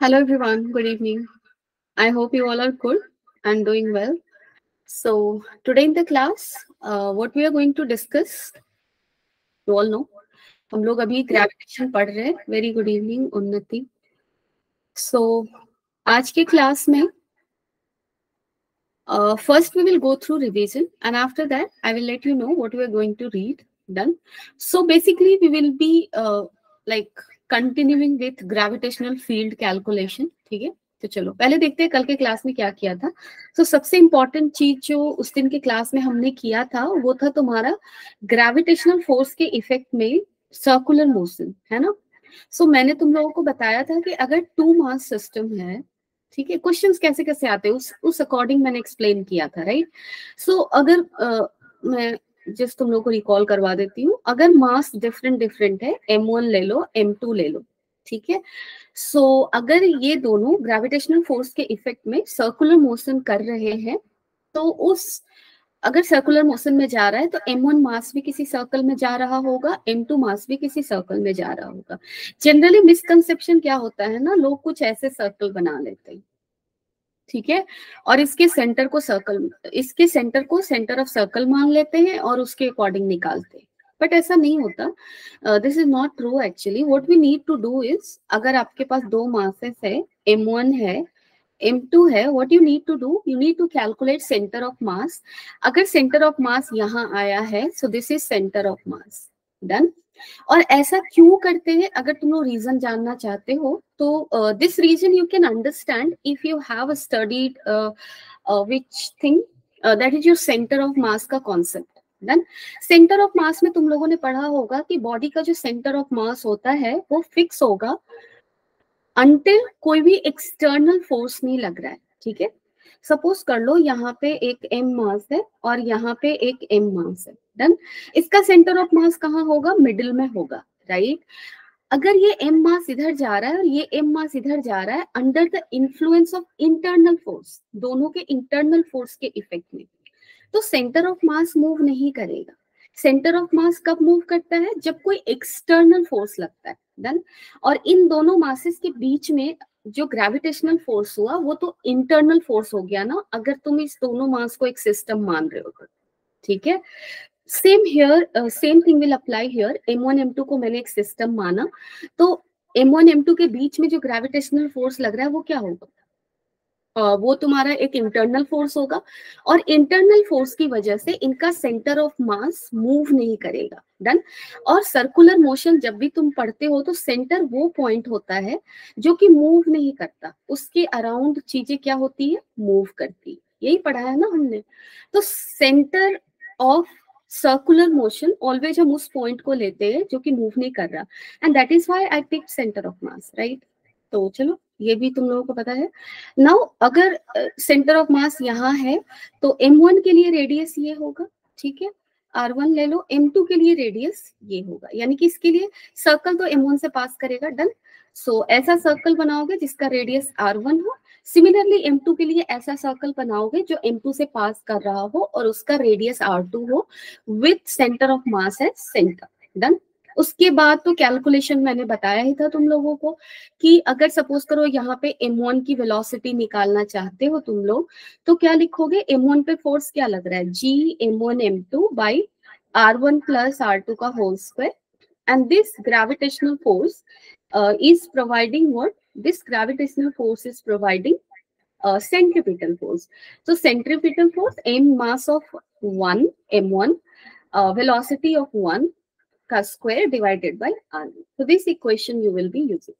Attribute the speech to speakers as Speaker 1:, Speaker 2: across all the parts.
Speaker 1: Hello everyone, good evening. I hope you all are good and doing well. So, today in the class, what we are going to discuss, you all know, हम लोग अभी gravitation पढ़ रहे हैं. Very good evening उन्नति. सो आज के class में first we will go through revision and after that I will let you know what we are going to read. Done. So basically we will be like continuing with gravitational field calculation. ठीक है, तो चलो पहले देखते हैं कल के class में क्या किया था. तो सबसे इम्पोर्टेंट चीज जो उस दिन के क्लास में हमने किया था वो था तुम्हारा ग्रेविटेशनल फोर्स के इफेक्ट में सर्कुलर मोशन, है ना. सो मैंने तुम लोगों को बताया था कि अगर टू मास सिस्टम है, ठीक है, क्वेश्चंस कैसे कैसे आते हैं उस अकॉर्डिंग मैंने एक्सप्लेन किया था, राइट. सो अगर मैं जस्ट तुम लोग को रिकॉल करवा देती हूँ. अगर मास डिफरेंट डिफरेंट है, M1 ले लो, M2 ले लो, ठीक है. सो अगर ये दोनों ग्रेविटेशनल फोर्स के इफेक्ट में सर्कुलर मोशन कर रहे हैं तो उस अगर सर्कुलर मोशन में जा रहा है तो M1 मास भी किसी सर्कल में जा रहा होगा, M2 मास भी किसी सर्कल में जा रहा होगा. जनरली मिसकंसेप्शन क्या होता है ना, लोग कुछ ऐसे सर्कल बना लेते हैं, ठीक है, और इसके सेंटर को सेंटर ऑफ सर्कल मान लेते हैं और उसके अकॉर्डिंग निकालते हैं. बट ऐसा नहीं होता. This is not true actually. What we need to do is, अगर आपके पास दो मासेस है, M1 है, M2 है, what you need to do, you need to calculate centre of mass. अगर सेंटर ऑफ मास यहाँ आया है so this is centre of mass. Done. और ऐसा क्यों करते हैं, अगर तुम लोग रीजन जानना चाहते हो तो this reason you can understand if you have studied which thing, that is your centre of mass का concept. Done. Centre of mass में तुम लोगों ने पढ़ा होगा कि बॉडी का जो सेंटर ऑफ मास होता है वो फिक्स होगा अंटिल कोई भी एक्सटर्नल फोर्स नहीं लग रहा है, ठीक है. सपोज कर लो यहाँ पे एक M मास है और यहाँ पे एक M मास है. डन. इसका सेंटर ऑफ मास कहाँ होगा, मिडिल में होगा, राइट. अगर ये M मास इधर जा रहा है और ये M मास इधर जा रहा है under the influence of internal force, दोनों के इंटरनल फोर्स के इफेक्ट में, तो सेंटर ऑफ मास मूव नहीं करेगा. सेंटर ऑफ मास कब मूव करता है, जब कोई एक्सटर्नल फोर्स लगता है. डन. और इन दोनों मासेस के बीच में जो ग्रेविटेशनल फोर्स हुआ वो तो इंटरनल फोर्स हो गया ना, अगर तुम इस दोनों मास को एक सिस्टम मान रहे हो तो, ठीक है. Same here, same thing will apply here. M1 M2 को मैंने एक सिस्टम माना तो M1 M2 के बीच में जो ग्रेविटेशनल फोर्स लग रहा है वो क्या होगा, वो तुम्हारा एक इंटरनल फोर्स होगा और इंटरनल फोर्स की वजह से इनका सेंटर ऑफ मास मूव नहीं करेगा. डन. और सर्कुलर मोशन जब भी तुम पढ़ते हो तो सेंटर वो पॉइंट होता है जो कि मूव नहीं करता, उसके अराउंड चीजें क्या होती है, मूव करती. यही पढ़ा है ना हमने. तो centre of circular motion always हम उस पॉइंट को लेते हैं जो कि मूव नहीं कर रहा, and that is why I pick centre of mass, right. तो चलो ये भी तुम लोगों को पता है. नाउ अगर सेंटर ऑफ मास यहाँ है तो M1 के लिए रेडियस ये होगा, ठीक है, R1 ले लो. M2 के लिए रेडियस ये होगा, यानी कि इसके लिए सर्कल तो M1 से पास करेगा. डन. सो ऐसा सर्कल बनाओगे जिसका रेडियस R1 हो. सिमिलरली M2 के लिए ऐसा सर्कल बनाओगे जो M2 से पास कर रहा हो और उसका रेडियस R2 हो with centre of mass as centre. Done. उसके बाद तो कैलकुलेशन मैंने बताया ही था तुम लोगों को कि अगर सपोज करो यहाँ पे M1 की वेलोसिटी निकालना चाहते हो तुम लोग तो क्या लिखोगे, M1 पे फोर्स क्या लग रहा है, G M1 M2 by R1 plus R2 का whole square. And this gravitational force is providing what, this gravitational force is providing centripetal force. So centripetal force, M mass of 1 M1, velocity of 1 का square divided by R. So this equation you will be using.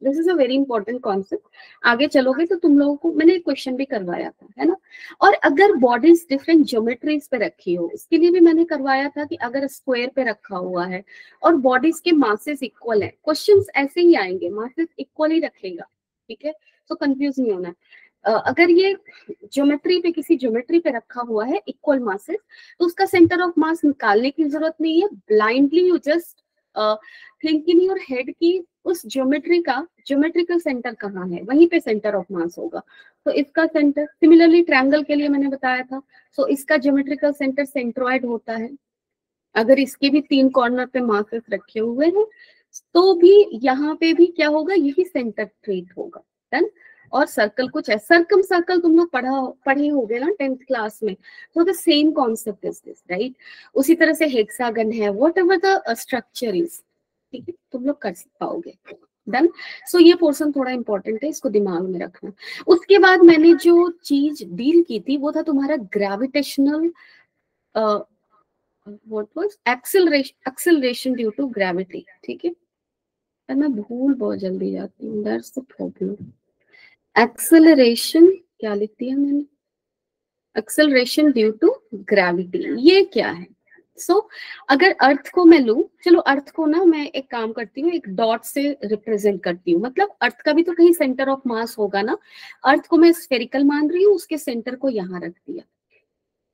Speaker 1: This is a very important concept. आगे चलोगे तो तुम लोगों को मैंने एक question भी करवाया था, है ना. और अगर बॉडीज डिफरेंट ज्योमेट्रीज पे रखी हो, इसके लिए भी मैंने करवाया था कि अगर स्क्वायर पे रखा हुआ है और बॉडीज के मासेस इक्वल है, क्वेश्चंस ऐसे ही आएंगे, मासेस इक्वल ही रखेगा, ठीक है. तो कंफ्यूज नहीं होना. अगर ये ज्योमेट्री पे, किसी ज्योमेट्री पे रखा हुआ है इक्वल मासेस, तो उसका सेंटर ऑफ मास निकालने की जरूरत नहीं है. Blindly you just think in your head की उस ज्योमेट्री का ज्योमेट्रिकल सेंटर कहाँ है, वहीं पे सेंटर ऑफ मास होगा. तो इसका सेंटर, सिमिलरली ट्रायंगल के लिए मैंने बताया था, सो इसका ज्योमेट्रिकल सेंटर सेंट्रोइड होता है. अगर इसके भी 3 कॉर्नर पे मासेस रखे हुए हैं तो भी यहाँ पे भी क्या होगा, यही सेंटर ट्रीट होगा. डन। और सर्कल कुछ है, सर्कम सर्कल तुम लोग पढ़े होगे ना 10th क्लास में, तो the same concept is this, right. उसी तरह से हेक्सागन है, what ever the structure is, ठीक है, तुम लोग कर पाओगे। डन। सो ये पोर्शन थोड़ा इंपॉर्टेंट है, इसको दिमाग में रखना। उसके बाद मैंने जो चीज डील की थी वो था तुम्हारा gravitational what was acceleration due to gravity, ठीक है। पर मैं भूल बहुत जल्दी जाती हूँ, दैट्स द प्रॉब्लम। एक्सेलरेशन क्या लिख दिया मैंने, एक्सेलरेशन ड्यू टू ग्रेविटी, ये क्या है। अगर अर्थ को मैं लूं, चलो अर्थ को ना मैं एक काम करती हूँ, एक डॉट से रिप्रेजेंट करती हूँ, मतलब अर्थ का भी तो कहीं सेंटर ऑफ मास होगा ना। अर्थ को मैं स्फेरिकल मान रही हूँ, उसके सेंटर को यहाँ रख दिया,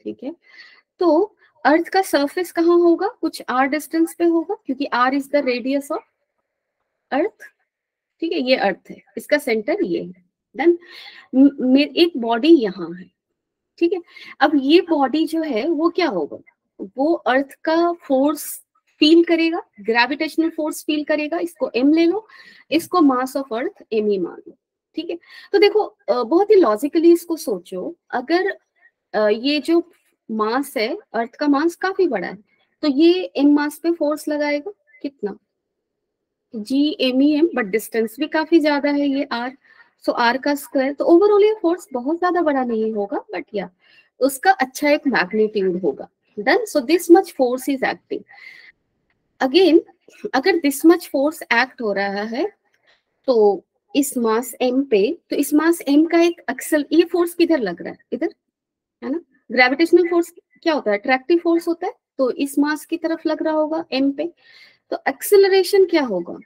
Speaker 1: ठीक है। तो अर्थ का सरफेस कहाँ होगा, कुछ r डिस्टेंस पे होगा, क्योंकि r is the radius of earth, ठीक है। ये अर्थ है, इसका सेंटर ये है। देन एक बॉडी यहाँ है, ठीक है। अब ये बॉडी जो है वो क्या होगा, वो अर्थ का फोर्स फील करेगा, ग्रेविटेशनल फोर्स फील करेगा, इसको m ले लो, इसको मास ऑफ अर्थ m ही मान लो, ठीक है। तो देखो बहुत ही लॉजिकली इसको सोचो, अगर ये जो मास है, अर्थ का मास काफी बड़ा है, तो ये m मास पे फोर्स लगाएगा कितना, GMEM, बट डिस्टेंस भी काफी ज्यादा है ये r, सो r का स्क्वायर। तो ओवरऑल ये फोर्स बहुत ज्यादा बड़ा नहीं होगा, बट या उसका अच्छा एक मैग्नीट्यूड होगा। Done. So this much force is acting. Again अगर दिस मच फोर्स एक्ट हो रहा है तो इस मास m पे, तो इस मास m का एक एक्सल, ये फोर्स किधर लग रहा है, इधर है ना। ग्रेविटेशनल फोर्स क्या होता है, अट्रैक्टिव फोर्स होता है, तो इस मास की तरफ लग रहा होगा m पे। तो एक्सेलरेशन क्या होगा,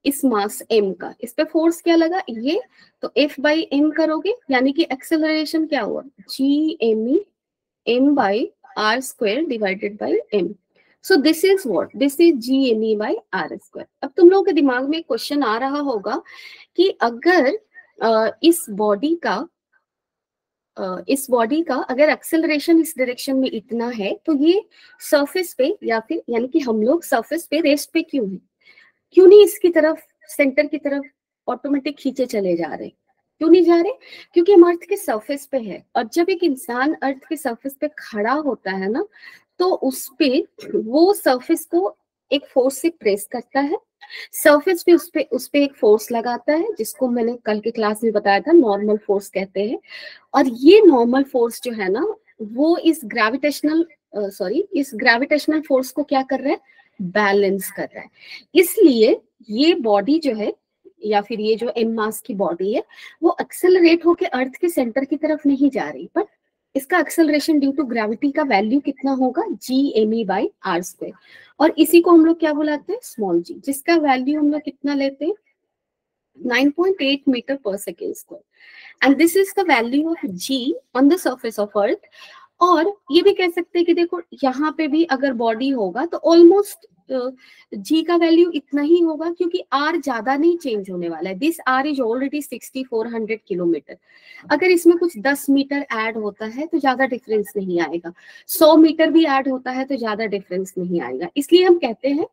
Speaker 1: इस मास m का, इस पे फोर्स क्या लगा ये, तो F बाई m करोगे, यानी कि एक्सेलरेशन क्या हुआ, GME m by r square divided by m। So this is what, this is GME by r square. अब तुम लोगों के दिमाग में क्वेश्चन आ रहा होगा कि अगर इस बॉडी का अगर एक्सेलरेशन इस डायरेक्शन में इतना है, तो ये सरफेस पे या फिर यानी कि हम लोग सरफेस पे रेस्ट पे क्यों है, क्यों नहीं इसकी तरफ, सेंटर की तरफ ऑटोमेटिक खींचे चले जा रहे, क्यों नहीं जा रहे, क्योंकि हम अर्थ के सरफेस पे है। और जब एक इंसान अर्थ के सरफेस पे खड़ा होता है ना, तो उस पे वो सरफेस को एक फोर्स से प्रेस करता है, सरफेस पे उस पे एक फोर्स लगाता है, जिसको मैंने कल के क्लास में बताया था, नॉर्मल फोर्स कहते हैं। और ये नॉर्मल फोर्स जो है ना, वो इस ग्रेविटेशनल फोर्स को क्या कर रहा है, बैलेंस कर रहा है। इसलिए ये बॉडी जो है, या फिर ये जो m मास की बॉडी है, वो एक्सेलरेट होके अर्थ के सेंटर की तरफ नहीं जा रही, बट इसका एक्सेलरेशन ड्यू टू ग्रेविटी का वैल्यू कितना होगा, GME बाई r स्क्वायर। और इसी को हम लोग क्या बुलाते हैं, स्मॉल g, जिसका वैल्यू हम लोग कितना लेते हैं, 9.8 मीटर पर second square. And this is the value of g on the surface of अर्थ। और ये भी कह सकते हैं कि देखो यहाँ पे भी अगर बॉडी होगा तो ऑलमोस्ट g का वैल्यू इतना ही होगा, क्योंकि r ज्यादा नहीं चेंज होने वाला है। This r is already 6400 kilometre. अगर इसमें कुछ 10 मीटर ऐड होता है तो ज्यादा डिफरेंस नहीं आएगा, 100 मीटर भी ऐड होता है तो ज्यादा डिफरेंस नहीं आएगा। इसलिए हम कहते हैं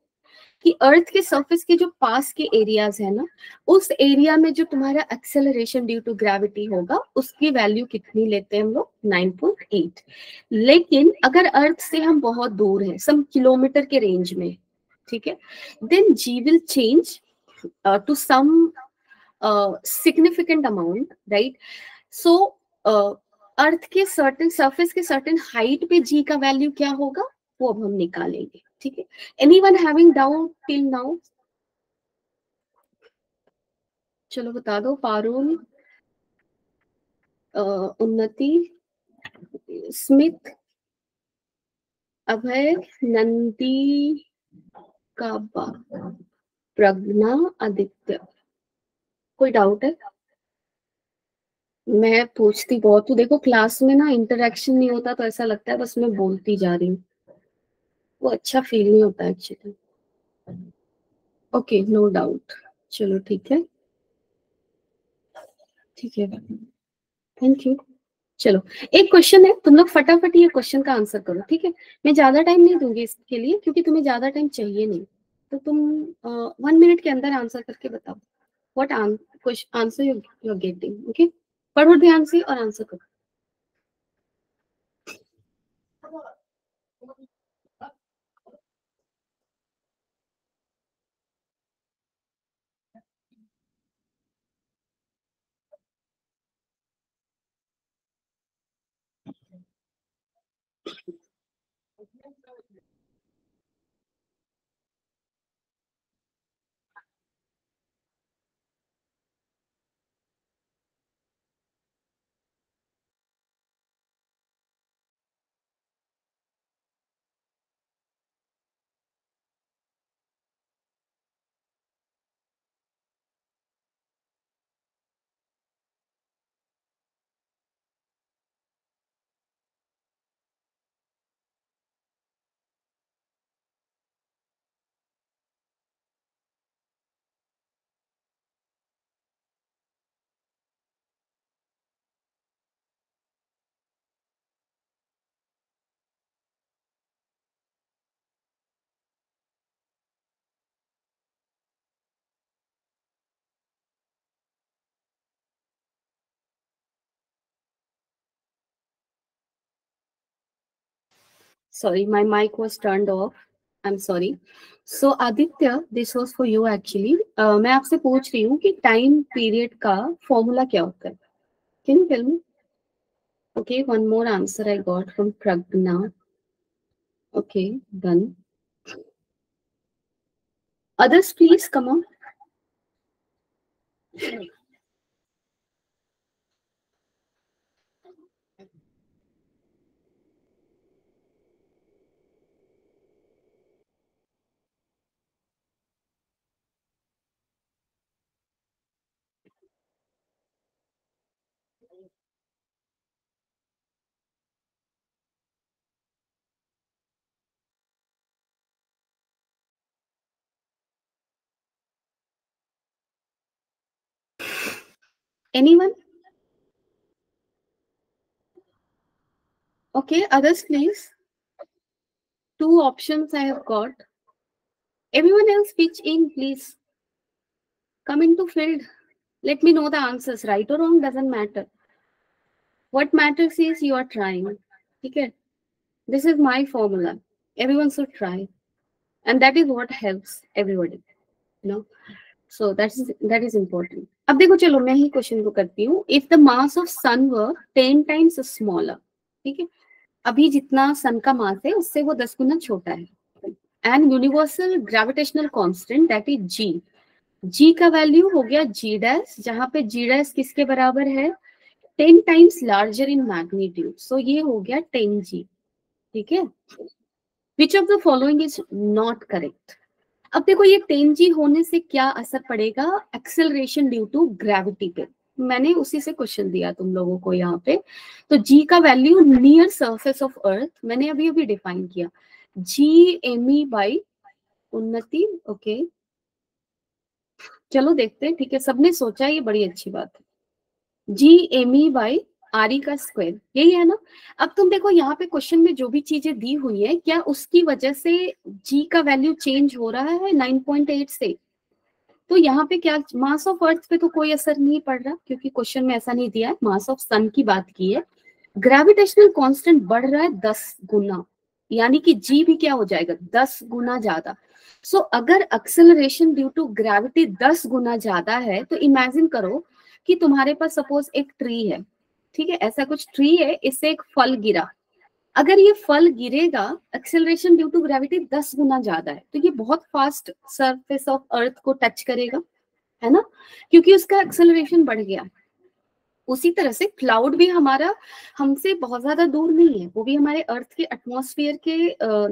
Speaker 1: कि अर्थ के सरफेस के जो पास के एरियाज है ना, उस एरिया में जो तुम्हारा एक्सेलरेशन ड्यू टू ग्रेविटी होगा, उसकी वैल्यू कितनी लेते हैं हम लोग, 9.8। लेकिन अगर अर्थ से हम बहुत दूर हैं, सम किलोमीटर के रेंज में, ठीक है, then G will change to some significant amount, right. So earth के सर्टेन सरफेस के सर्टेन हाइट पे जी का वैल्यू क्या होगा, वो अब हम निकालेंगे, ठीक है। Anyone having doubt till now, चलो बता दो। पारुल, उन्नति, स्मिथ, अभय, नंदी, काबा, प्रज्ञा, आदित्य, कोई डाउट है? मैं पूछती बहुत हूँ, देखो क्लास में ना इंटरेक्शन नहीं होता तो ऐसा लगता है बस मैं बोलती जा रही हूँ, वो अच्छा फील नहीं होता एक्चुअली। ओके, नो डाउट, चलो ठीक है, ठीक है, थैंक यू। चलो एक क्वेश्चन है, तुम लोग फटाफट ये क्वेश्चन का आंसर करो, ठीक है। मैं ज्यादा टाइम नहीं दूंगी इसके लिए, क्योंकि तुम्हें ज्यादा टाइम चाहिए नहीं, तो तुम 1 मिनट के अंदर आंसर करके बताओ। What question answer you are getting. Okay, पढ़ो ध्यान से और आंसर करो. Sorry, my mic was turned off. I'm sorry. So Aditya, this was for you actually. मैं आपसे पूछ रही हूँ कि टाइम पीरियड का फॉर्मूला क्या होता है. Can you tell me? Okay, one more answer I got from Pragna. Okay, done. Others, please come on. Anyone? Okay, others, please. Two options I have got. Everyone else pitch in, please. Come into field. Let me know the answers. Right or wrong doesn't matter. What matters is you are trying. Okay? This is my formula. Everyone should try. And that is what helps everybody. You know? So that is important. अब देखो चलो मैं ही question को करती हूँ. If the mass of sun were 10 times smaller, ठीक है, अभी जितना सन का मास है उससे वो 10 गुना छोटा है. And universal gravitational constant that is G. G का वैल्यू हो गया जी डैश, जहां पे जी डैश किसके बराबर है, 10 टाइम्स लार्जर इन मैग्नीट्यूड. सो ये हो गया 10 जी. ठीक है. Which of the following is not correct. अब देखो ये 10 जी होने से क्या असर पड़ेगा, एक्सेलरेशन ड्यू टू ग्रेविटी पे. मैंने उसी से क्वेश्चन दिया तुम लोगों को यहाँ पे. तो जी का वैल्यू नियर सरफेस ऑफ अर्थ मैंने अभी अभी डिफाइन किया, जी एमी बाई उन्नति. ओके, चलो देखते हैं. ठीक है, सबने सोचा, ये बड़ी अच्छी बात है. जी एमी बाई आर ई का स्क्वायर, यही है ना. अब तुम देखो यहाँ पे क्वेश्चन में जो भी चीजें दी हुई है, क्या उसकी वजह से जी का वैल्यू चेंज हो रहा है 9.8 से. तो यहाँ पे क्या, मास ऑफ अर्थ पे तो कोई असर नहीं पड़ रहा क्योंकि क्वेश्चन में ऐसा नहीं दिया है. मास ऑफ सन की बात की है. ग्रेविटेशनल कांस्टेंट बढ़ रहा है 10 गुना, यानी कि जी भी क्या हो जाएगा 10 गुना ज्यादा. सो अगर एक्सेलरेशन ड्यू टू ग्रेविटी 10 गुना ज्यादा है तो इमेजिन करो कि तुम्हारे पास सपोज एक ट्री है. ठीक है, ऐसा कुछ ट्री है, इससे एक फल गिरा. अगर ये फल गिरेगा, एक्सेलरेशन ड्यू टू ग्रेविटी 10 गुना ज्यादा है, तो ये बहुत फास्ट सरफेस ऑफ अर्थ को टच करेगा, है ना, क्योंकि उसका एक्सेलरेशन बढ़ गया. उसी तरह से क्लाउड भी हमारा हमसे बहुत ज्यादा दूर नहीं है, वो भी हमारे अर्थ के एटमॉस्फेयर के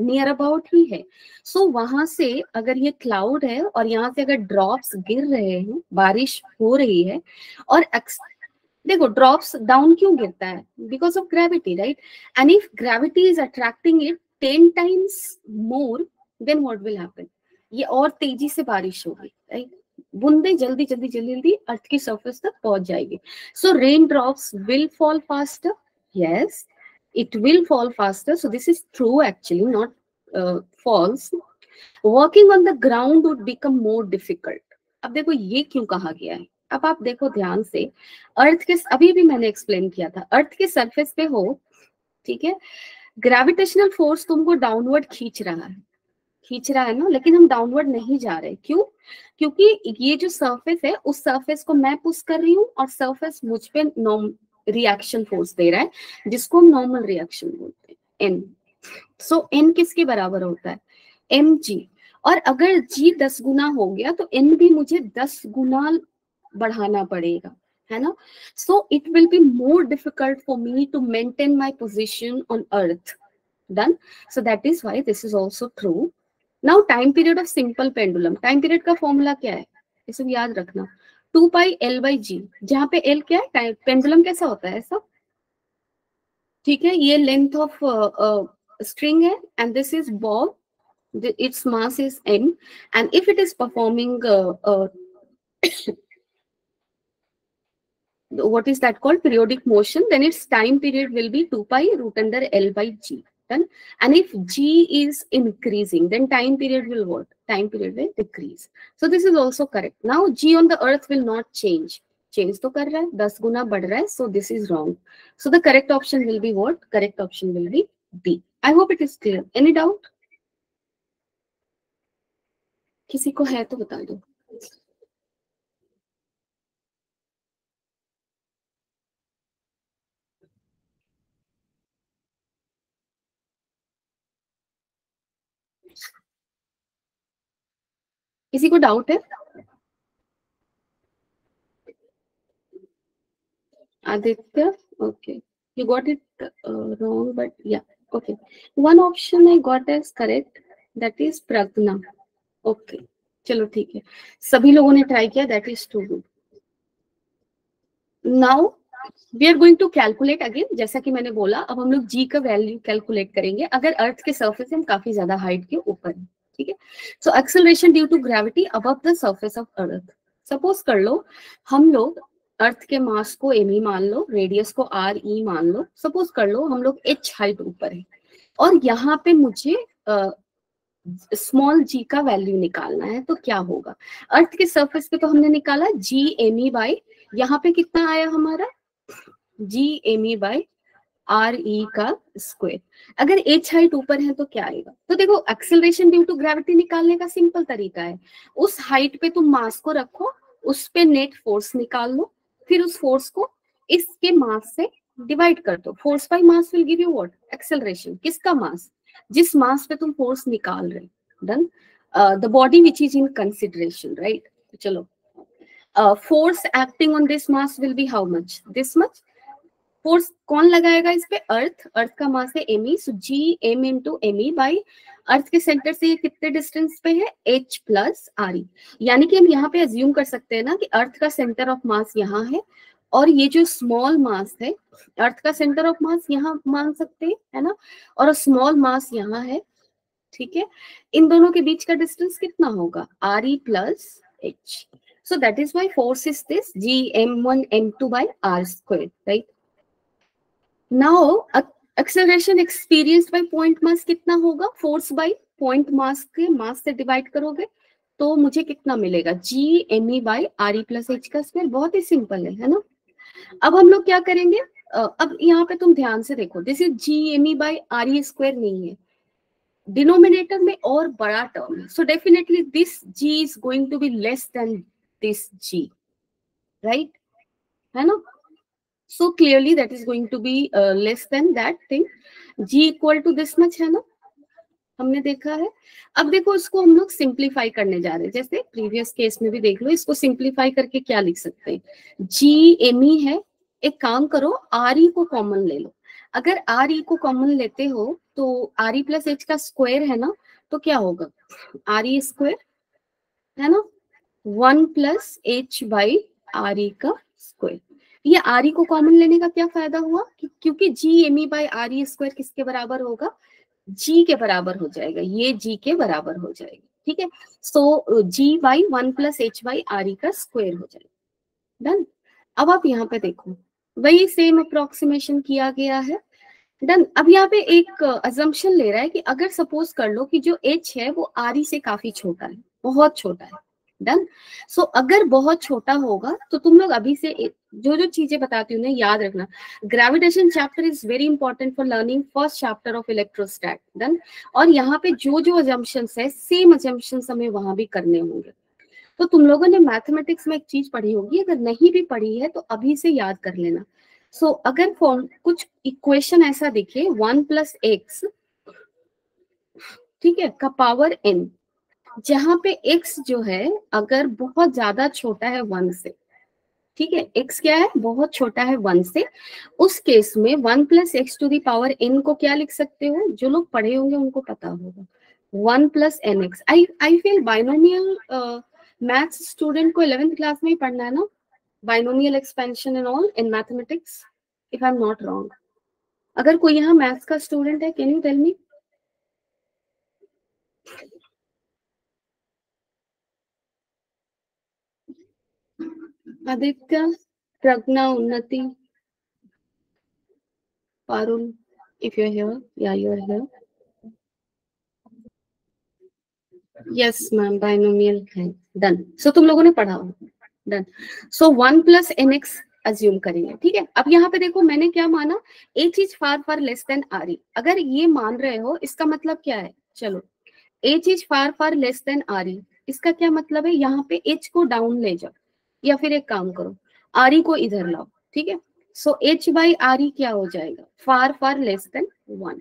Speaker 1: नियर अबाउट ही है. सो वहां से अगर ये क्लाउड है और यहाँ से अगर ड्रॉप्स गिर रहे हैं, बारिश हो रही है, और देखो ड्रॉप्स डाउन क्यों गिरता है, because of gravity, right. And if gravity is attracting it 10 times more, then what will happen, ये और तेजी से बारिश होगी, राइट. बूंदे जल्दी जल्दी जल्दी जल्दी अर्थ की सरफेस तक पहुंच जाएगी. सो rain drops will fall faster. Yes, it will fall faster. So this is true actually, not false. Walking on the ground would become more difficult. अब देखो ये क्यों कहा गया है, अब आप देखो ध्यान से, अर्थ के, अभी भी मैंने एक्सप्लेन किया था, अर्थ के सरफेस पे हो, ठीक है, ग्रेविटेशनल फोर्स तुमको डाउनवर्ड खींच रहा है, खींच रहा है ना, लेकिन हम डाउनवर्ड नहीं जा रहे। क्यों? क्योंकि ये जो सरफेस है, उस सरफेस को मैं पुश कर रही हूँ और सरफेस मुझ पे रिएक्शन फोर्स दे रहा है, जिसको हम नॉर्मल रिएक्शन बोलते हैं, एन। सो एन किसके बराबर होता है? M G. और अगर जी 10 गुना हो गया तो एन भी मुझे 10 गुना बढ़ाना पड़ेगा, है ना। So it will be more difficult for me to maintain my position on earth. Done. So that is why this is also true. Now time period of simple pendulum, time period का formula क्या है, इसे भी याद रखना, 2 pi L by जी, जहां पे L क्या है, पेंडुलम कैसा होता है ऐसा, ठीक है, ये लेंथ ऑफ स्ट्रिंग है, and this is ball, its mass is m, and if it is performing what is that called, periodic motion, then its time period will be 2 pi root under L by G. Done. And if G is increasing, then time period will what? Time period will decrease. So this is also correct. Now G on the earth will not change. Change तो कर रहा है, 10 गुना बढ़ रहा है, so this is wrong. So the correct option will be what? Correct option will be B. I hope it is clear. Any doubt? किसी को है तो बता दो। किसी को डाउट है? Aditya, okay, you got it wrong, but yeah, okay. One option I got as correct, that is Pragna. Okay, चलो ठीक है, सभी लोगों ने ट्राई किया, that is too good. Now we are going to calculate again, जैसा कि मैंने बोला, अब हम लोग G का वैल्यू कैलकुलेट करेंगे अगर अर्थ के सरफेस से हम काफी ज्यादा हाइट के ऊपर हैं, ठीक है। So acceleration due to gravity above the surface of earth. Suppose कर लो हम लोग अर्थ के मास को एम ई मान लो, रेडियस को आर ई मान लो, सपोज कर लो हम लोग एच हाइट ऊपर है, और यहाँ पे मुझे स्मॉल जी का वैल्यू निकालना है, तो क्या होगा? अर्थ के सरफेस पे तो हमने निकाला जी एम ई बाई, यहाँ पे कितना आया हमारा, G M E by R E का स्क्वायर। अगर एच हाइट ऊपर है तो क्या आएगा? तो देखो एक्सेलरेशन ड्यू टू ग्रेविटी निकालने का सिंपल तरीका है, उस हाइट पे तुम मास को रखो, उस पे नेट फोर्स निकाल लो, फिर उस फोर्स को इसके मास से डिवाइड कर दो, force by mass will give you what? Acceleration. किसका मास? जिस मास पे तुम फोर्स निकाल रहे। Done. The body which is in consideration, right. चलो, force acting on this mass will be how much? This much. Force कौन लगाएगा इस पे? अर्थ। अर्थ का मास है M E, so ji M into M E by earth के centre से ये कितने डिस्टेंस पे है? H plus R E. यानी कि हम यहाँ पे अज्यूम कर सकते हैं ना कि अर्थ का सेंटर ऑफ मास यहाँ है, और ये जो स्मॉल मास है, अर्थ का सेंटर ऑफ मास यहाँ मान सकते हैं, है ना, और स्मॉल मास यहाँ है, ठीक है। इन दोनों के बीच का डिस्टेंस कितना होगा? R E plus H. So that is why force is this G M one M two by R square, right. Now acceleration experienced by point mass कितना होगा? फोर्स बाय पॉइंट मास के मास से डिवाइड करोगे तो मुझे कितना मिलेगा? G M E by R E plus H का स्क्वायर। बहुत ही सिंपल है ना। अब हम लोग क्या करेंगे? अब यहाँ पे तुम ध्यान से देखो, this is G M E by R E square नहीं है, डिनोमिनेटर में और बड़ा टर्म है, so definitely this G is going to be less than this G, right, है ना। So clearly that is going to be less than that thing. G equal to this much है ना, हमने देखा है। अब देखो इसको हम लोग सिंप्लीफाई करने जा रहे हैं, जैसे प्रीवियस केस में भी देख लो, इसको सिंप्लीफाई करके क्या लिख सकते हैं? G एम ई है, एक काम करो आर ई को कॉमन ले लो। अगर आर ई को कॉमन लेते हो तो आर ई प्लस एच का स्क्वायर है ना, तो क्या होगा? आर ई स्क्वायर, है ना, 1 plus H by R E का स्क्वायर। ये आर ई को कॉमन लेने का क्या फायदा हुआ क्योंकि G M E by R E square किसके बराबर होगा? जी के बराबर हो जाएगा, ये जी के बराबर हो जाएगा, ठीक है। So G by 1 plus H by R E का स्क्वायर हो जाएगा। डन। अब आप यहाँ पे देखो, वही सेम अप्रोक्सीमेशन किया गया है। डन। अब यहाँ पे एक अजम्पशन ले रहा है कि अगर सपोज कर लो कि जो एच है वो आर ई से काफी छोटा है, बहुत छोटा है, डन। सो अगर बहुत छोटा होगा तो तुम लोग अभी से जो जो चीजें बताती हूँ ना याद रखना। Gravitation chapter is very important for learning first chapter of electrostat. Done. और यहाँ पे जो जो अजम्पशंस है सेम अजम्पशंस हमें वहां भी करने होंगे। तो तुम लोगों ने मैथमेटिक्स में एक चीज पढ़ी होगी, अगर नहीं भी पढ़ी है तो अभी से याद कर लेना। अगर फॉर्म कुछ इक्वेशन ऐसा दिखे 1 + x, ठीक है, का पावर n, जहां पे x जो है अगर बहुत ज्यादा छोटा है 1 से, ठीक है, x क्या है, बहुत छोटा है 1 से, उस केस में 1 + x⁴ को क्या लिख सकते हो, जो लोग पढ़े होंगे उनको पता होगा, 1 + nx। I feel binomial maths student को 11th क्लास में ही पढ़ना है ना, binomial expansion and all in mathematics, if I am not wrong. अगर कोई यहाँ मैथ्स का स्टूडेंट है, can you tell me? Aditya, Pragya, Unnati, Parul, if you're here, yeah, you're here. Yes ma'am, binomial है। डन। तुम लोगों ने पढ़ा हो। डन। 1 + nx अज्यूम करेंगे, ठीक है। अब यहाँ पे देखो मैंने क्या माना, ए चीज far far less than R E. अगर ये मान रहे हो इसका मतलब क्या है, चलो, ए चीज far far less than R E, इसका क्या मतलब है, यहाँ पे एच को डाउन ले जाओ, या फिर एक काम करो, आर ई को इधर लाओ, ठीक है। h/r ई क्या हो जाएगा, फार फार लेस देन 1,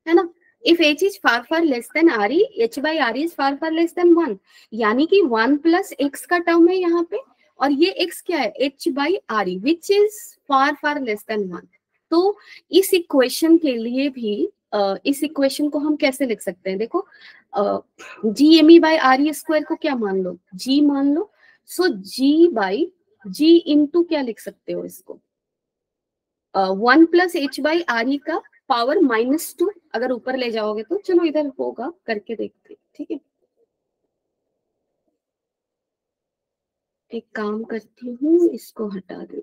Speaker 1: है ना। If h is far far less then r e, h/r is far far less then 1, यानी कि 1 + x का टर्म है यहाँ पे, और ये x क्या है, h/r e, which is far far less then 1। तो इस इक्वेशन के लिए भी इस इक्वेशन को हम कैसे लिख सकते हैं, देखो, GME/RE² को क्या मान लो, g मान लो। G/g इंटू क्या लिख सकते हो इसको, 1 + h/r e का पावर -2, अगर ऊपर ले जाओगे तो, चलो इधर होगा करके देखते, ठीक है। एक काम करती हूँ, इसको हटा दे,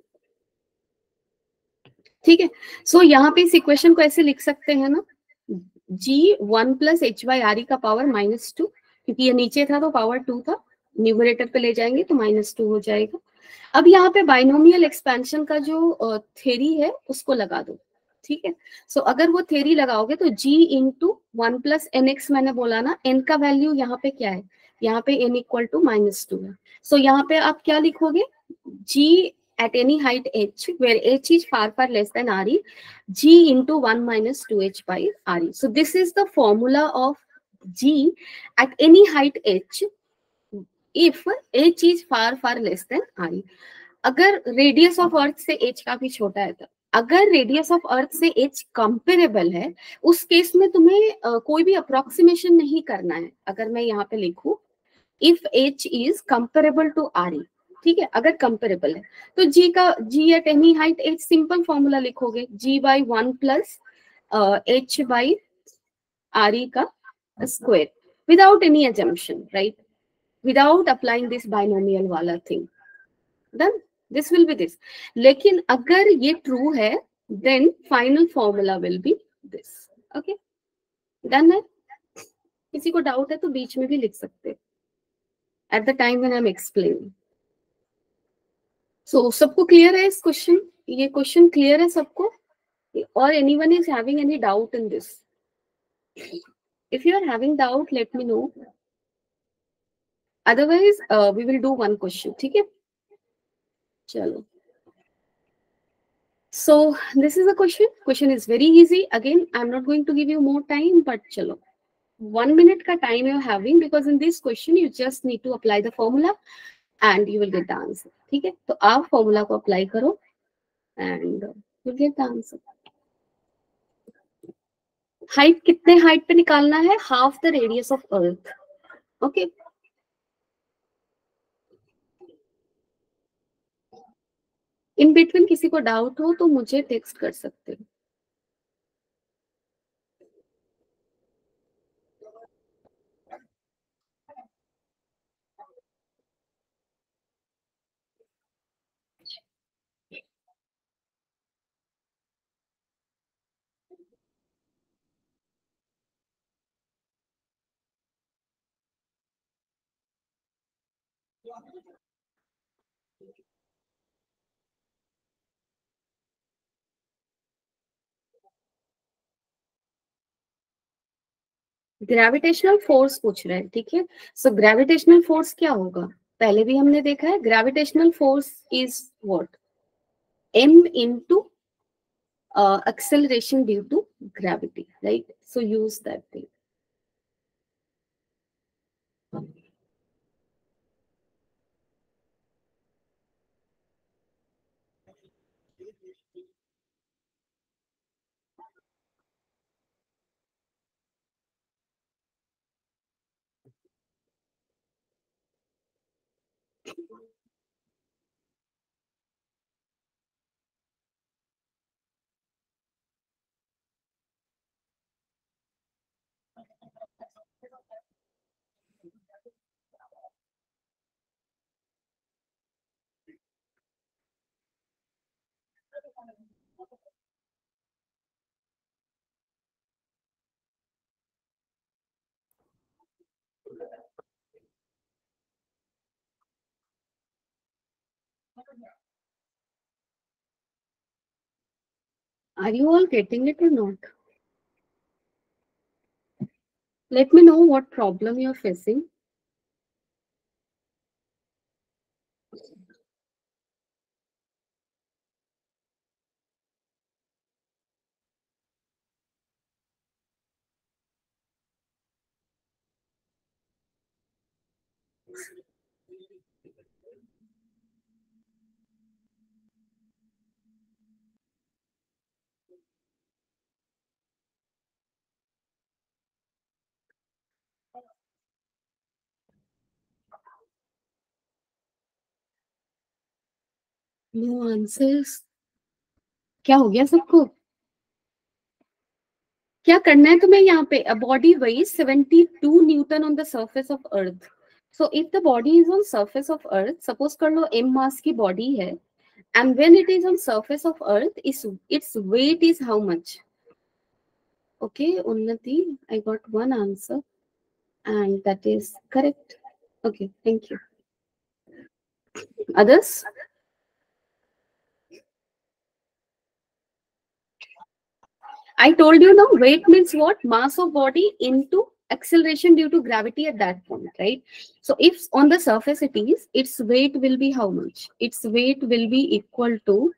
Speaker 1: ठीक है। यहाँ पे इस इक्वेशन को ऐसे लिख सकते हैं ना, g 1 + h/r e का पावर -2, क्योंकि ये नीचे था तो पावर 2 था, न्यूमरेटर पे ले जाएंगे तो -2 हो जाएगा। अब यहाँ पे बाइनोमियल एक्सपेंशन का जो थ्योरी है उसको लगा दो, ठीक है। अगर वो थ्योरी लगाओगे तो g इंटू 1 + nx, मैंने बोला ना n का वैल्यू यहाँ पे क्या है, यहाँ पे n = -2 है। यहाँ पे आप क्या लिखोगे, g at any height h where h is far far less than re, g into 1 - 2h by re. So this is the formula of g at any height h if h is far far less than re. अगर radius of earth से H काफी छोटा है तो, अगर radius of earth से H comparable है, उस केस में तुम्हें कोई भी अप्रोक्सीमेशन नहीं करना है। अगर मैं यहाँ पे लिखूं, if H is comparable to R E, ठीक है, अगर कंपेरेबल है तो g at any height H, simple formula लिखोगे, g/1 + h/r e का square, without any assumption, right, without applying this binomial वाला thing. Done, this will be this. लेकिन अगर ये ट्रू है then final formula will be this. Okay, done है। किसी को डाउट है तो बीच में भी लिख सकते at the time when I am explaining. सबको क्लियर है इस क्वेश्चन, ये क्वेश्चन क्लियर है सबको, और anyone is having any doubt in this? If you are having doubt let me know, otherwise we will do one question, ठीक है। चलो, so this is a question is very easy, again I'm not going to give you more time, but chalo, 1 minute ka time you're having, because in this question you just need to apply the formula and you will get the answer, ठीक है। तो आप formula को apply करो and you'll get the answer। Height कितने height पे निकालना है, half the radius of earth, okay. In between किसी को डाउट हो तो मुझे टेक्स्ट कर सकते हो। ग्रेविटेशनल फोर्स पूछ रहा है, ठीक है। सो ग्रेविटेशनल फोर्स क्या होगा, पहले भी हमने देखा है, gravitational force is what, m into acceleration due to gravity, right? So use that thing. Are you all getting it or not? Let me know what problem you're facing. No answers. क्या हो गया सबको? क्या करना है तुम्हें यहाँ पे? A body weighs 72 Newton on the surface of Earth. So if the body is on surface of Earth, suppose कर लो m mass की body है, and when it is on surface of Earth, its weight is how much? Okay, Unnati, I got one answer, and that is correct. Okay, thank you. Others? I told you now, weight means what? Mass of body into acceleration due to gravity at that point, right? So if on the surface it is, its weight will be how much? Its weight will be equal to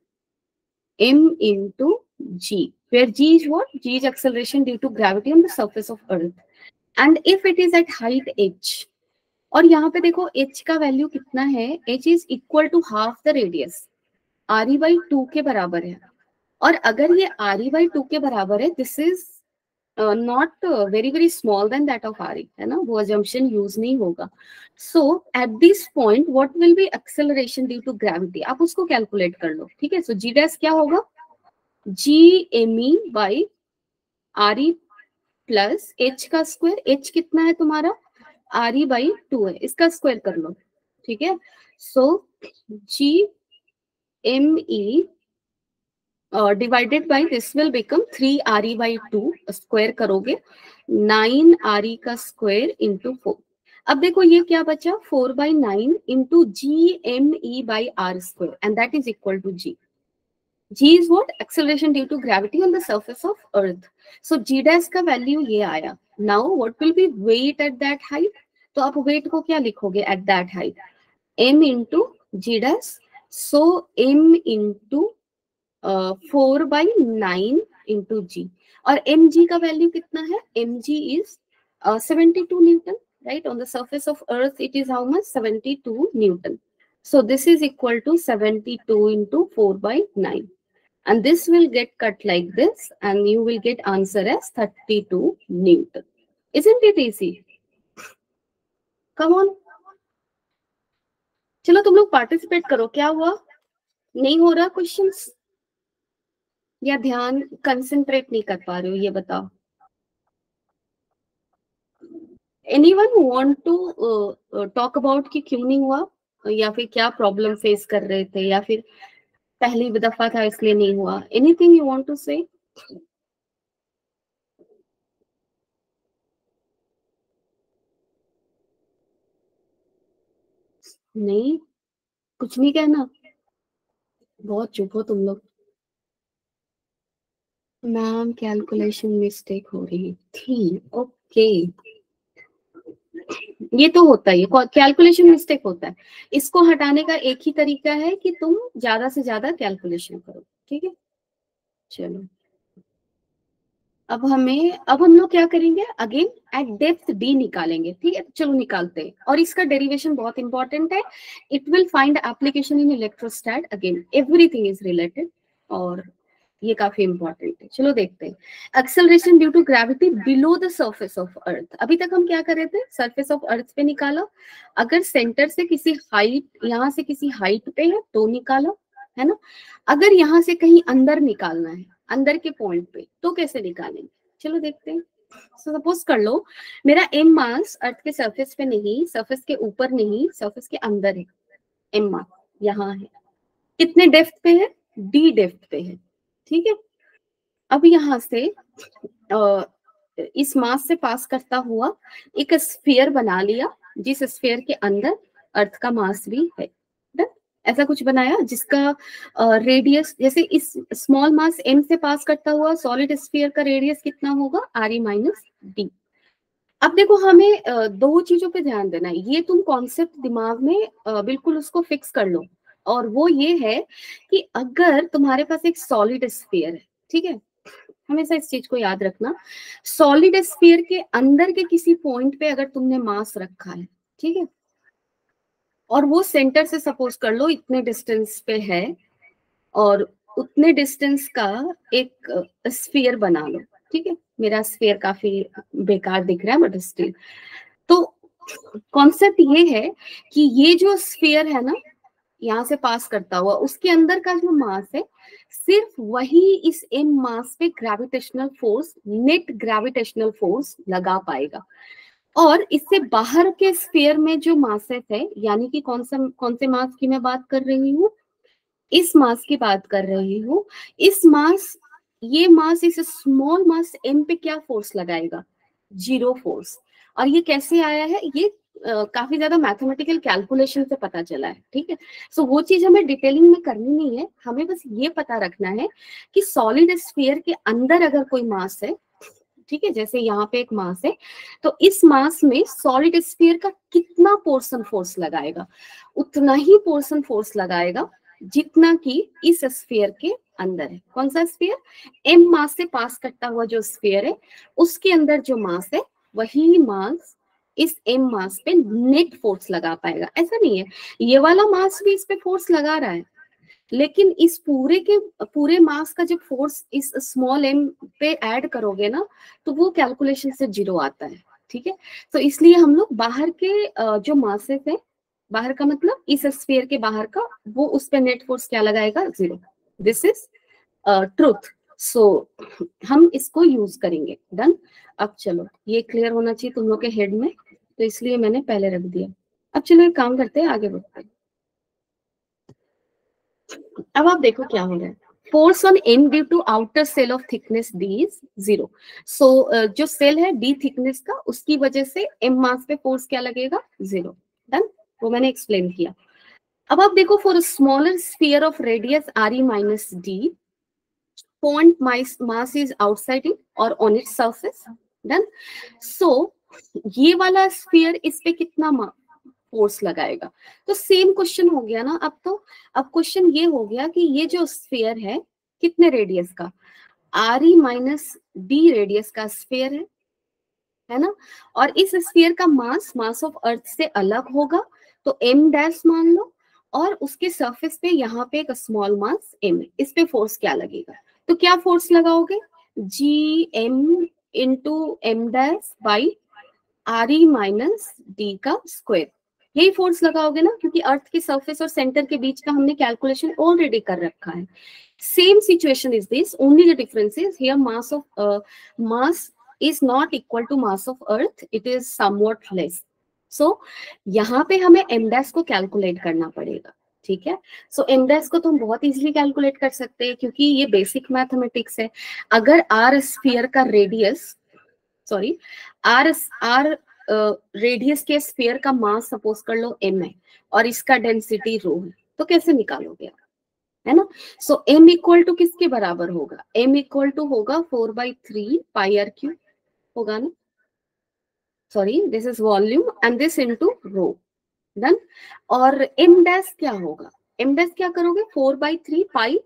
Speaker 1: m into g, where g is what? G is acceleration due to gravity on the surface of Earth. And if it is at height h, और यहाँ पे देखो h का value कितना है, h is equal to half the radius, re by 2 के बराबर है। और अगर ये re by 2 के बराबर है, this is not very very small then that of re, है ना, वो assumption यूज नहीं होगा। So at this point what will be acceleration due to gravity, आप उसको कैलकुलेट कर लो, ठीक है। सो जी डैश क्या होगा, G M E by R E plus H का स्क्वायर, एच कितना है तुम्हारा, आर ई बाई 2 है, इसका स्क्वायर कर लो, ठीक है। So ji M E divided by this will become 3 R E by 2, square करोगे 9 आर ई का स्क्वायर इंटू 4। अब देखो ये क्या बचा, 4 by 9 into G M E by R square, and that is equal to G. G is what? Acceleration due to gravity on the surface of Earth. So G dash का value ये आया। Now what will be weight at that height? तो आप weight को क्या लिखोगे at that height? M into G dash. So M into 4 by 9 into G. और mg का वैल्यू कितना है? mg is 72 Newton, right? On the surface of Earth, it is how much? 72 Newton. So this is equal to 72 into 4 by 9. And this will get cut like this, and you will get answer as 32 Newton. Isn't it easy? Come on. चलो तुम लोग participate करो, क्या हुआ, नहीं हो रहा questions, या ध्यान कंसंट्रेट नहीं कर पा रहे हो, ये बताओ। Anyone want to talk about कि क्यों नहीं हुआ, या फिर क्या प्रॉब्लम फेस कर रहे थे, या फिर पहली दफा था इसलिए नहीं हुआ? एनीथिंग यू वांट टू से? नहीं, कुछ नहीं कहना, बहुत चुप हो तुम लोग। मैम कैलकुलेशन मिस्टेक हो रही थी, ओके। ये तो होता है, ये कैलकुलेशन मिस्टेक होता है। इसको हटाने का एक ही तरीका है कि तुम ज्यादा से ज्यादा कैलकुलेशन करो, ठीक है। चलो, अब हम लोग क्या करेंगे, अगेन एट डेप्थ डी निकालेंगे, ठीक है। चलो निकालते हैं, और इसका डेरिवेशन बहुत इंपॉर्टेंट है। It will find application in electrostat, again everything is related, और ये काफी इंपॉर्टेंट है। चलो देखते हैं, acceleration due to gravity below the surface of earth. अभी तक हम क्या कर रहे थे, सरफेस ऑफ अर्थ पे निकालो। अगर सेंटर से किसी हाइट, यहाँ से किसी हाइट पे है तो निकालो, है ना। अगर यहाँ से कहीं अंदर निकालना है, अंदर के पॉइंट पे, तो कैसे निकालेंगे, चलो देखते हैं। सपोज कर लो मेरा एम मास अर्थ के सरफेस पे नहीं, सरफेस के ऊपर नहीं, सरफेस के अंदर है। एम मास यहाँ है, कितने डेप्थ पे है, डी डेप्थ पे है, ठीक है। अब यहाँ से इस मास से पास करता हुआ एक स्फीयर बना लिया, जिस स्फीयर के अंदर अर्थ का मास भी है। ऐसा कुछ बनाया जिसका रेडियस, जैसे इस स्मॉल मास एम से पास करता हुआ सॉलिड स्फीयर का रेडियस कितना होगा, आर ई माइनस डी। अब देखो हमें दो चीजों पे ध्यान देना है, ये तुम कॉन्सेप्ट दिमाग में बिल्कुल उसको फिक्स कर लो। और वो ये है कि अगर तुम्हारे पास एक सॉलिड स्फीयर है, ठीक है, हमेशा इस चीज को याद रखना, सॉलिड स्फीयर के अंदर के किसी पॉइंट पे अगर तुमने मास रखा है, ठीक है, और वो सेंटर से सपोज कर लो इतने डिस्टेंस पे है, और उतने डिस्टेंस का एक स्फीयर बना लो, ठीक है। मेरा स्फीयर काफी बेकार दिख रहा है बट स्टिल, तो कॉन्सेप्ट ये है कि ये जो स्फीयर है ना, यहाँ से पास करता हुआ, उसके अंदर का जो मास है, सिर्फ वही इस एम मास पे gravitational force, net gravitational force लगा पाएगा। और इससे बाहर के स्फीयर में जो मासेस है, यानी कि कौन से मास की मैं बात कर रही हूँ, इस मास की बात कर रही हूँ। इस मास, ये मास इस स्मॉल मास एम पे क्या फोर्स लगाएगा, जीरो फोर्स। और ये कैसे आया है, ये काफी ज्यादा मैथमेटिकल कैलकुलेशन से पता चला है, ठीक है। सो वो चीज हमें डिटेलिंग में करनी नहीं है, हमें बस ये पता रखना है कि सॉलिड स्फीयर के अंदर अगर कोई मास है, ठीक है, जैसे यहाँ पे एक मास है, तो इस मास में सॉलिड स्फीयर का कितना पोर्शन फोर्स लगाएगा, उतना ही पोर्शन फोर्स लगाएगा जितना कि इस स्फीयर के अंदर है। कौन सा स्फीयर, एम मास से पास करता हुआ जो स्फीयर है, उसके अंदर जो मास है, वही मास इस एम मास पे नेट फोर्स लगा पाएगा। ऐसा नहीं है ये वाला मास भी इस पे फोर्स लगा रहा है, लेकिन इस पूरे मास का जब फोर्स इस स्मॉल एम पे ऐड करोगे ना, तो वो कैलकुलेशन से जीरो आता है, ठीक है। तो इसलिए हम लोग बाहर के जो मासेस है, बाहर का मतलब इस स्फीयर के बाहर का, वो उस पे नेट फोर्स क्या लगाएगा, zero. This is truth. So हम इसको यूज करेंगे, डन। अब चलो, ये क्लियर होना चाहिए तुम लोग के हेड में, तो इसलिए मैंने पहले रख दिया। अब चलो एक काम करते हैं, आगे बढ़ते हैं। अब आप देखो क्या हो रहा है, force on M due to outer shell of thickness D is zero. So जो सेल है डी थिकनेस का, उसकी वजह से एम मास पे फोर्स क्या लगेगा, जीरो। डन, वो मैंने एक्सप्लेन किया। अब आप देखो, for smaller sphere of radius are E minus D, point mass is outside it और ऑन इट सरफेस। डन। सो ये वाला स्फीयर इस पे कितना फोर्स लगाएगा, तो सेम क्वेश्चन हो गया ना अब तो। अब क्वेश्चन ये हो गया कि ये जो स्फीयर है कितने रेडियस का, are E minus D radius का स्फीयर है ना। और इस स्फीयर का मास ऑफ अर्थ से अलग होगा, तो एम डैश मान लो, और उसके सरफेस पे यहाँ पे एक स्मॉल मास एम है, इस पे फोर्स क्या लगेगा, तो क्या फोर्स लगाओगे, G M into M dash by R E minus D का स्क्वायर, यही फोर्स लगाओगे ना, क्योंकि अर्थ के सरफेस और सेंटर के बीच का हमने कैलकुलेशन ऑलरेडी कर रखा है। Same situation is this, only the difference is here mass is not equal to mass of earth, it is somewhat less. So यहाँ पे हमें m dash को कैलकुलेट करना पड़ेगा, ठीक है। सो m dash को तुम बहुत इजीली कैलकुलेट कर सकते हैं, क्योंकि ये बेसिक मैथमेटिक्स है। अगर r स्फीयर का रेडियस, सॉरी, r रेडियस के स्फीयर का मास सपोज कर लो m है और इसका डेंसिटी रो है, तो कैसे निकालोगे आप, है ना। सो m इक्वल टू किसके बराबर होगा, m इक्वल टू होगा 4/3 पाई आर क्यूब होगा ना, sorry this is volume and this into rho, done. और m डैश क्या होगा, m डैश क्या करोगे 4/3 pi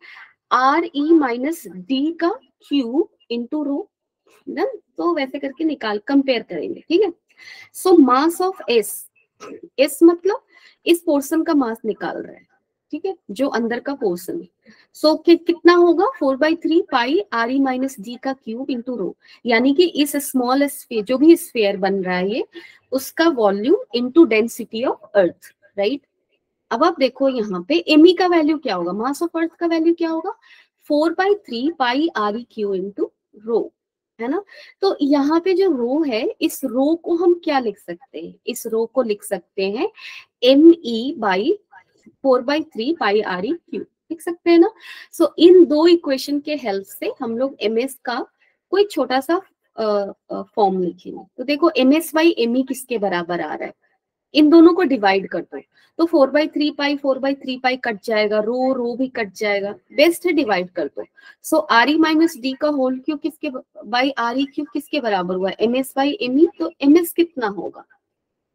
Speaker 1: R E minus D का क्यूब इंटू रो, डन। तो वैसे करके निकाल कंपेयर करेंगे, ठीक है। So mass of S, S मतलब इस पोर्शन का मास निकाल रहा है, ठीक है, जो अंदर का पोर्शन है। सो कितना होगा 4/3 pi R E minus D का क्यूब इंटू रो, यानी कि इस स्मॉल स्फीयर जो भी स्फीयर बन रहा है ये, उसका volume into density of earth, right. अब आप देखो यहाँ पे एमई का वैल्यू क्या होगा, मास ऑफ अर्थ का वैल्यू क्या होगा 4/3 pi R E cube into rho, है ना। तो यहाँ पे जो रो है, इस रो को हम क्या लिख सकते हैं, इस रो को लिख सकते हैं M E by 4/3 pi R E cube, लिख सकते हैं ना। सो इन दो इक्वेशन के हेल्प से हम लोग एम एस का कोई छोटा सा फॉर्म लिखेंगे। तो देखो M S by M E किसके बराबर आ रहा है, इन दोनों को डिवाइड कर दो, तो 4/3 पाई कट जाएगा, रो रो भी कट जाएगा, बेस्ट है डिवाइड कर दो। So R E minus D का होल क्यूब किसके बाई आर ई क्यूब किसके बराबर हुआ, M S by M E, तो एम एस कितना होगा,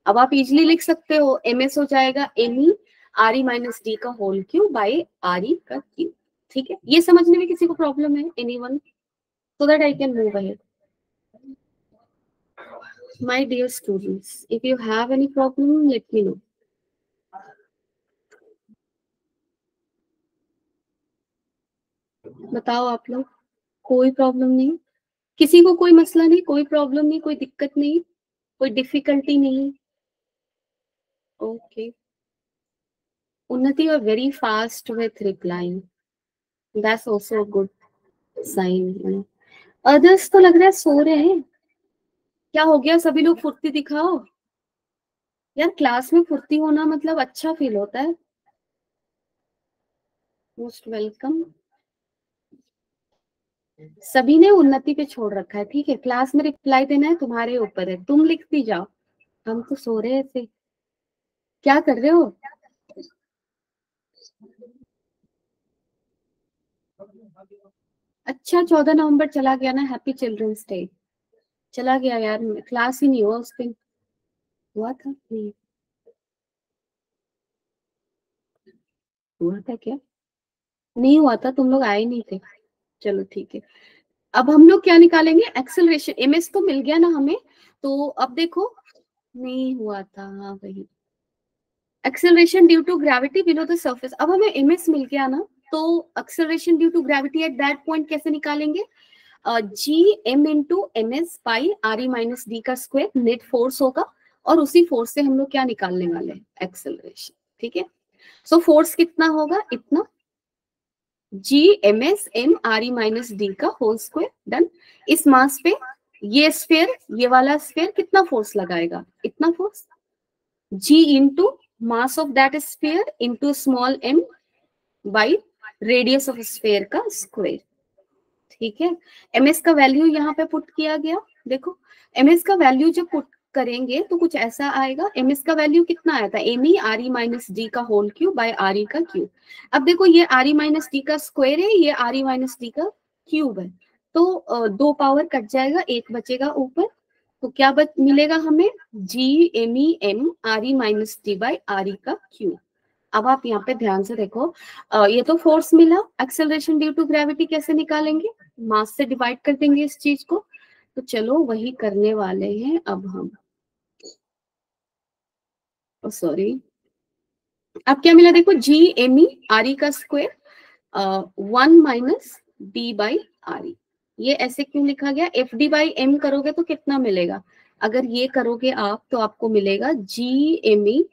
Speaker 1: अब आप इजिली लिख सकते हो, एम एस हो जाएगा M E R E minus D का whole cube by R E का क्यूब, ठीक है। ये समझने में किसी को प्रॉब्लम है, anyone, so that I can move ahead. My dear students, if you have any problem, let me know. बताओ आप लोग, कोई प्रॉब्लम नहीं, किसी को कोई मसला नहीं, कोई प्रॉब्लम नहीं, कोई दिक्कत नहीं, कोई डिफिकल्टी नहीं, okay. Unnati are very fast with replying, that's also good sign. Others तो लग रहा है सो रहे हैं, क्या हो गया, सभी लोग फुर्ती दिखाओ यार, क्लास में फुर्ती होना मतलब अच्छा फील होता है। Most welcome. सभी ने उन्नति पे छोड़ रखा है, ठीक है, क्लास में रिप्लाई देना है तुम्हारे ऊपर है, तुम लिखती जाओ, हम तो सो रहे थे। क्या कर रहे हो, अच्छा 14 नवंबर चला गया ना, हैप्पी चिल्ड्रंस डे, चला गया यार, क्लास ही नहीं हुआ उस दिन, हुआ था नहीं, हुआ था क्या, नहीं हुआ था, तुम लोग आए नहीं थे, चलो ठीक है। अब हम लोग क्या निकालेंगे, एक्सेलरेशन, एमएस तो मिल गया ना हमें, तो अब देखो नहीं हुआ था, हाँ वही acceleration due to gravity below the surface. अब हमें एमएस मिल गया ना, तो acceleration due to gravity at that point कैसे निकालेंगे, g M into M S by R E minus D का स्क्वायर नेट फोर्स होगा, और उसी फोर्स से हम लोग क्या निकालने वाले हैं, एक्सेलरेशन, ठीक है। सो फोर्स कितना होगा, इतना G M S M R E minus D का होल स्क्वायर, डन। इस मास पे ये स्फीयर, ये वाला स्फीयर कितना फोर्स लगाएगा, इतना force, g into mass of that sphere into small m by radius of sphere का स्क्वायर, ठीक है। ms का वैल्यू यहाँ पे पुट किया गया, देखो ms का वैल्यू जब पुट करेंगे तो कुछ ऐसा आएगा, ms का वैल्यू कितना आया था, M E R E minus D का whole cube by R E का क्यूब। अब देखो ये आर ई माइनस डी का स्क्वायर है, ये आर ई माइनस डी का क्यूब है, तो दो पावर कट जाएगा, एक बचेगा ऊपर, तो क्या मिलेगा हमें, G M E M R E minus D by R E का क्यूब। अब आप यहाँ पे ध्यान से देखो, ये तो फोर्स मिला, एक्सेलरेशन ड्यू टू ग्रेविटी कैसे निकालेंगे, मास से डिवाइड कर देंगे इस चीज को, तो चलो वही करने वाले हैं अब हम, सॉरी, अब क्या मिला देखो, जी एम ई आर ई का square 1 minus D by R ई, ये ऐसे क्यों लिखा गया, एफ डी बाई एम करोगे तो कितना मिलेगा, अगर ये करोगे आप तो आपको मिलेगा G M E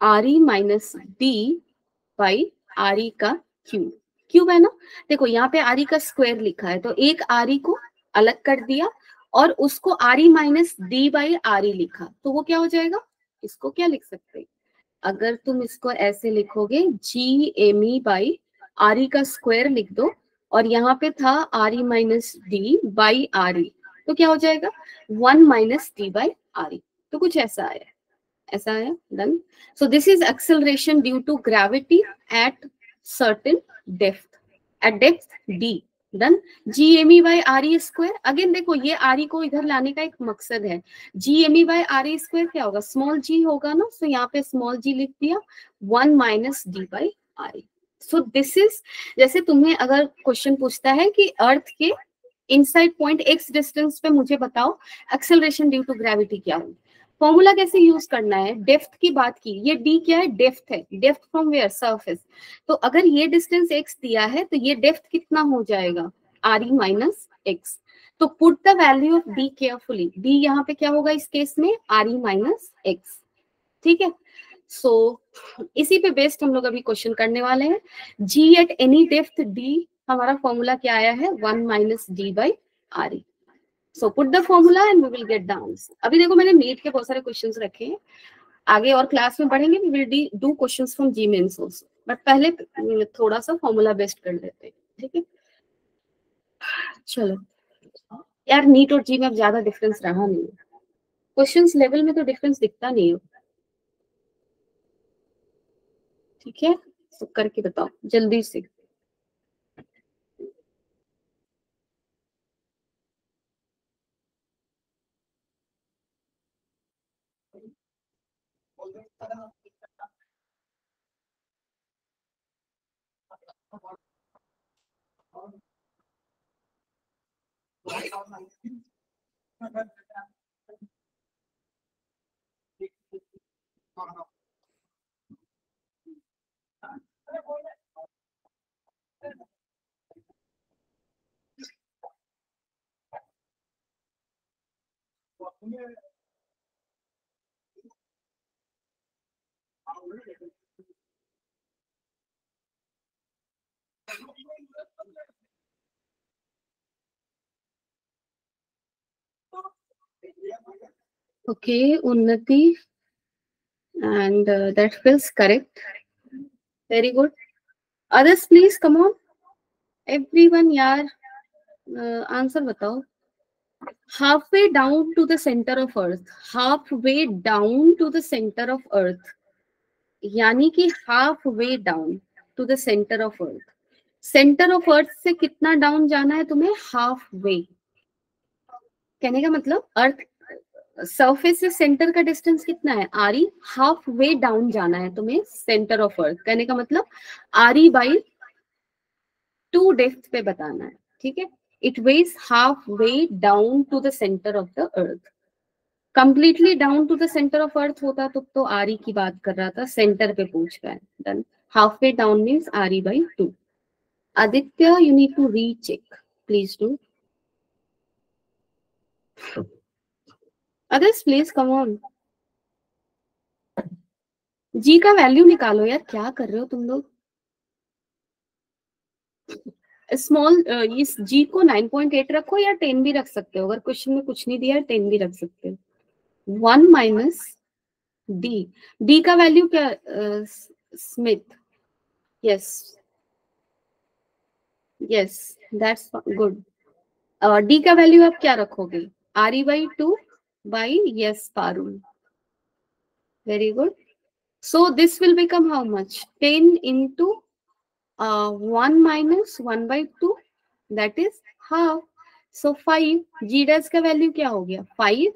Speaker 1: R E minus D by R E का क्यूब, क्यूब है ना। देखो यहाँ पे आर ई का स्क्वायर लिखा है, तो एक आर ई को अलग कर दिया और उसको are E minus D by R ई लिखा, तो वो क्या हो जाएगा, इसको क्या लिख सकते हैं, अगर तुम इसको ऐसे लिखोगे G M E by R E का स्क्वायर लिख दो, और यहाँ पे था R E minus D by R E, तो क्या हो जाएगा 1 minus D by R E. तो कुछ ऐसा आया, ऐसा आया। Done. So this is acceleration due to gravity at certain depth, at depth D. Done. G M E by R E square, again देखो ये आर ई को इधर लाने का एक मकसद है। G M E by R E square क्या होगा, स्मॉल जी होगा ना, सो यहाँ पे स्मॉल जी लिख दिया, 1 minus D by R E. So this is, जैसे तुम्हें अगर क्वेश्चन पूछता है कि अर्थ के इनसाइड पॉइंट एक्स डिस्टेंस पे मुझे बताओ एक्सेलरेशन ड्यू टू ग्रेविटी क्या होगी, फॉर्मूला कैसे यूज करना है, डेप्थ की बात की, ये डी क्या है, डेप्थ है, डेप्थ फ्रॉम वेयर, सरफेस। तो अगर ये डिस्टेंस एक्स दिया है तो ये डेप्थ कितना हो जाएगा, आर ई माइनस एक्स। तो put the value of D carefully, D यहाँ पे क्या होगा इस केस में, आर ई माइनस एक्स। ठीक है। सो इसी पे बेस्ड हम लोग अभी क्वेश्चन करने वाले हैं। G at any depth D, हमारा फॉर्मूला क्या आया है, 1 minus D by R E. So put the formula and we will get the answer. अभी देखो मैंने नीट के बहुत सारे क्वेश्चंस रखे हैं, आगे और क्लास में बढ़ेंगे we will do questions from JEE Mains also, but पहले थोड़ा सा फॉर्मूला बेस्ड कर लेते हैं। ठीक है, चलो यार, नीट और जी में अब ज्यादा डिफरेंस रहा नहीं, क्वेश्चंस लेवल में तो डिफरेंस दिखता नहीं है। ठीक है, तो करके बताओ जल्दी से। ओके, उन्नति, and that feels correct. Very good. Others, please come on. Everyone, यार आंसर बताओ। Halfway down to the center of Earth. Halfway down to the center of Earth. यानी कि halfway down to the center of Earth. Centre of अर्थ से कितना down जाना है तुम्हें, half way. कहने का मतलब अर्थ सरफेस से सेंटर का डिस्टेंस कितना है, R E, half way down जाना है तुम्हें सेंटर ऑफ अर्थ। कहने का मतलब आर ई बाई 2 डेप्थ पे बताना है। ठीक है, it weighs half way down to the centre of the earth. Completely down to the centre of earth होता तो आर ई की बात कर रहा था, सेंटर पे पूछ रहा है। Done. Half way down means are E by 2। Aditya, you need to recheck, please do. Others please come on. जी का वैल्यू निकालो यार, क्या कर रहे हो तुम लोग। स्मॉल इस जी को 9.8 रखो या 10 भी रख सकते हो, अगर क्वेश्चन में कुछ नहीं दिया है 10 भी रख सकते हो। 1 माइनस डी, डी का वैल्यू क्या, Smith, yes yes, that's good. D का वैल्यू आप क्या रखोगे, R E by 2 by, yes Parul, very good. So this will become how much, 10 into 1 minus 1 by 2, that is half. So 5, G dash का value क्या हो गया, 5।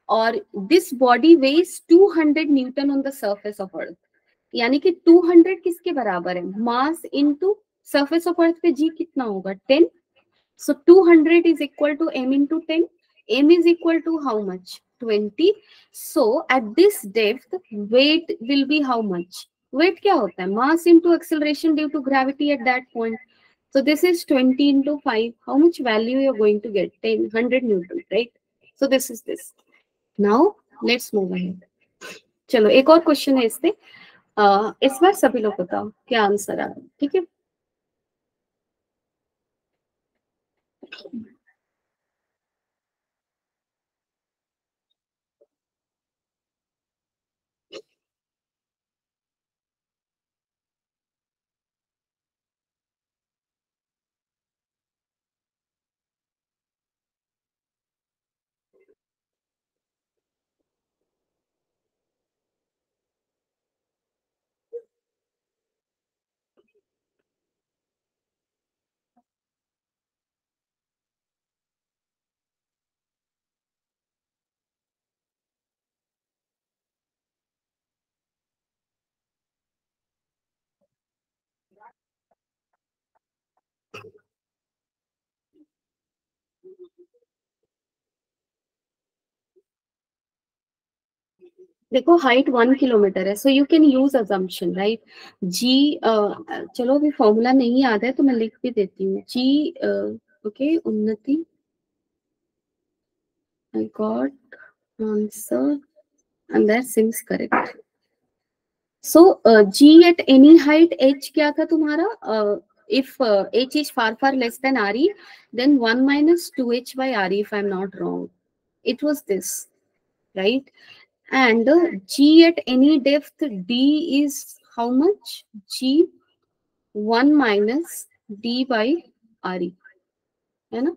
Speaker 1: और this body weighs 200 newton on the surface of earth, यानी कि 200 किसके बराबर है, मास इनटू सरफेस ऑफ अर्थ पे जी कितना होगा, 10। So 200 is equal to m into 10. M is equal to how much? 20. So at this depth, weight will be how much? Weight क्या होता है? Mass into acceleration due to gravity at that point. So this is 20 into 5. How much value you're going to get? 10, 100 Newton, right? So this is this. Now let's move ahead. चलो एक और question है इससे, इस बार सभी लोग बताओ क्या आंसर आ रहा है। ठीक है, देखो हाइट 1 किलोमीटर है, so you can use assumption right. G चलो अभी फॉर्मूला नहीं याद है तो मैं लिख भी देती हूँ। जी okay Unnati, I got answer and that seems correct. So G at any height H क्या था तुम्हारा, if h is far less than re, then 1 minus 2h by re, if I'm not wrong, it was this, right? And g at any depth d is how much? G 1 minus d by re, है ना?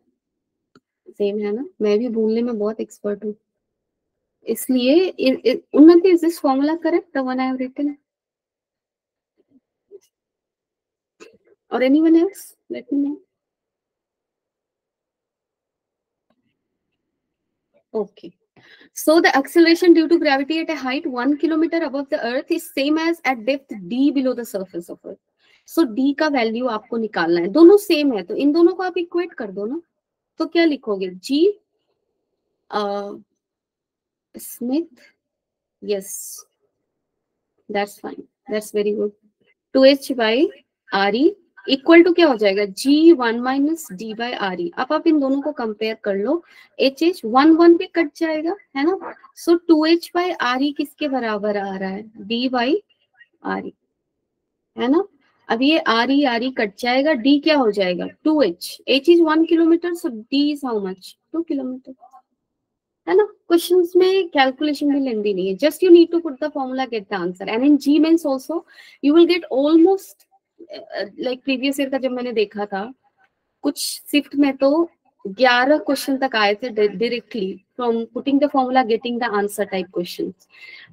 Speaker 1: Same है ना? मैं भी भूलने में बहुत expert हूँ, इसलिए Unnati, is this formula correct, the one I have written, or anyone else? Let me know. Okay. So the acceleration due to gravity at a height 1 kilometer above the earth is same as at depth d below the surface of earth. So d का value आपको निकालना है, दोनों same है तो इन दोनों को आप इक्वेट कर दो ना। तो क्या लिखोगे? g Smith, yes that's fine, that's very good. 2h by R E equal to क्या हो जाएगा? g 1 minus D by R E. अब आप इन दोनों को कंपेयर कर लो, एच एच 1 1 भी कट जाएगा, है ना? सो 2h बाई आर ई किसके बराबर आ रहा है? d बाई आर ई, है ना? अब ये आर ई कट जाएगा, डी क्या हो जाएगा? 2h, h is 1 kilometre, so D is how much? 2 kilometre, है ना? क्वेश्चंस में कैलकुलेशन भी लेंदी नहीं है, just you need to put the formula, get the answer, and in JEE Mains also you will get almost like previous year का जब मैंने देखा था, कुछ शिफ्ट में तो 11 क्वेश्चन तक आए थे directly from putting the formula getting the answer type question.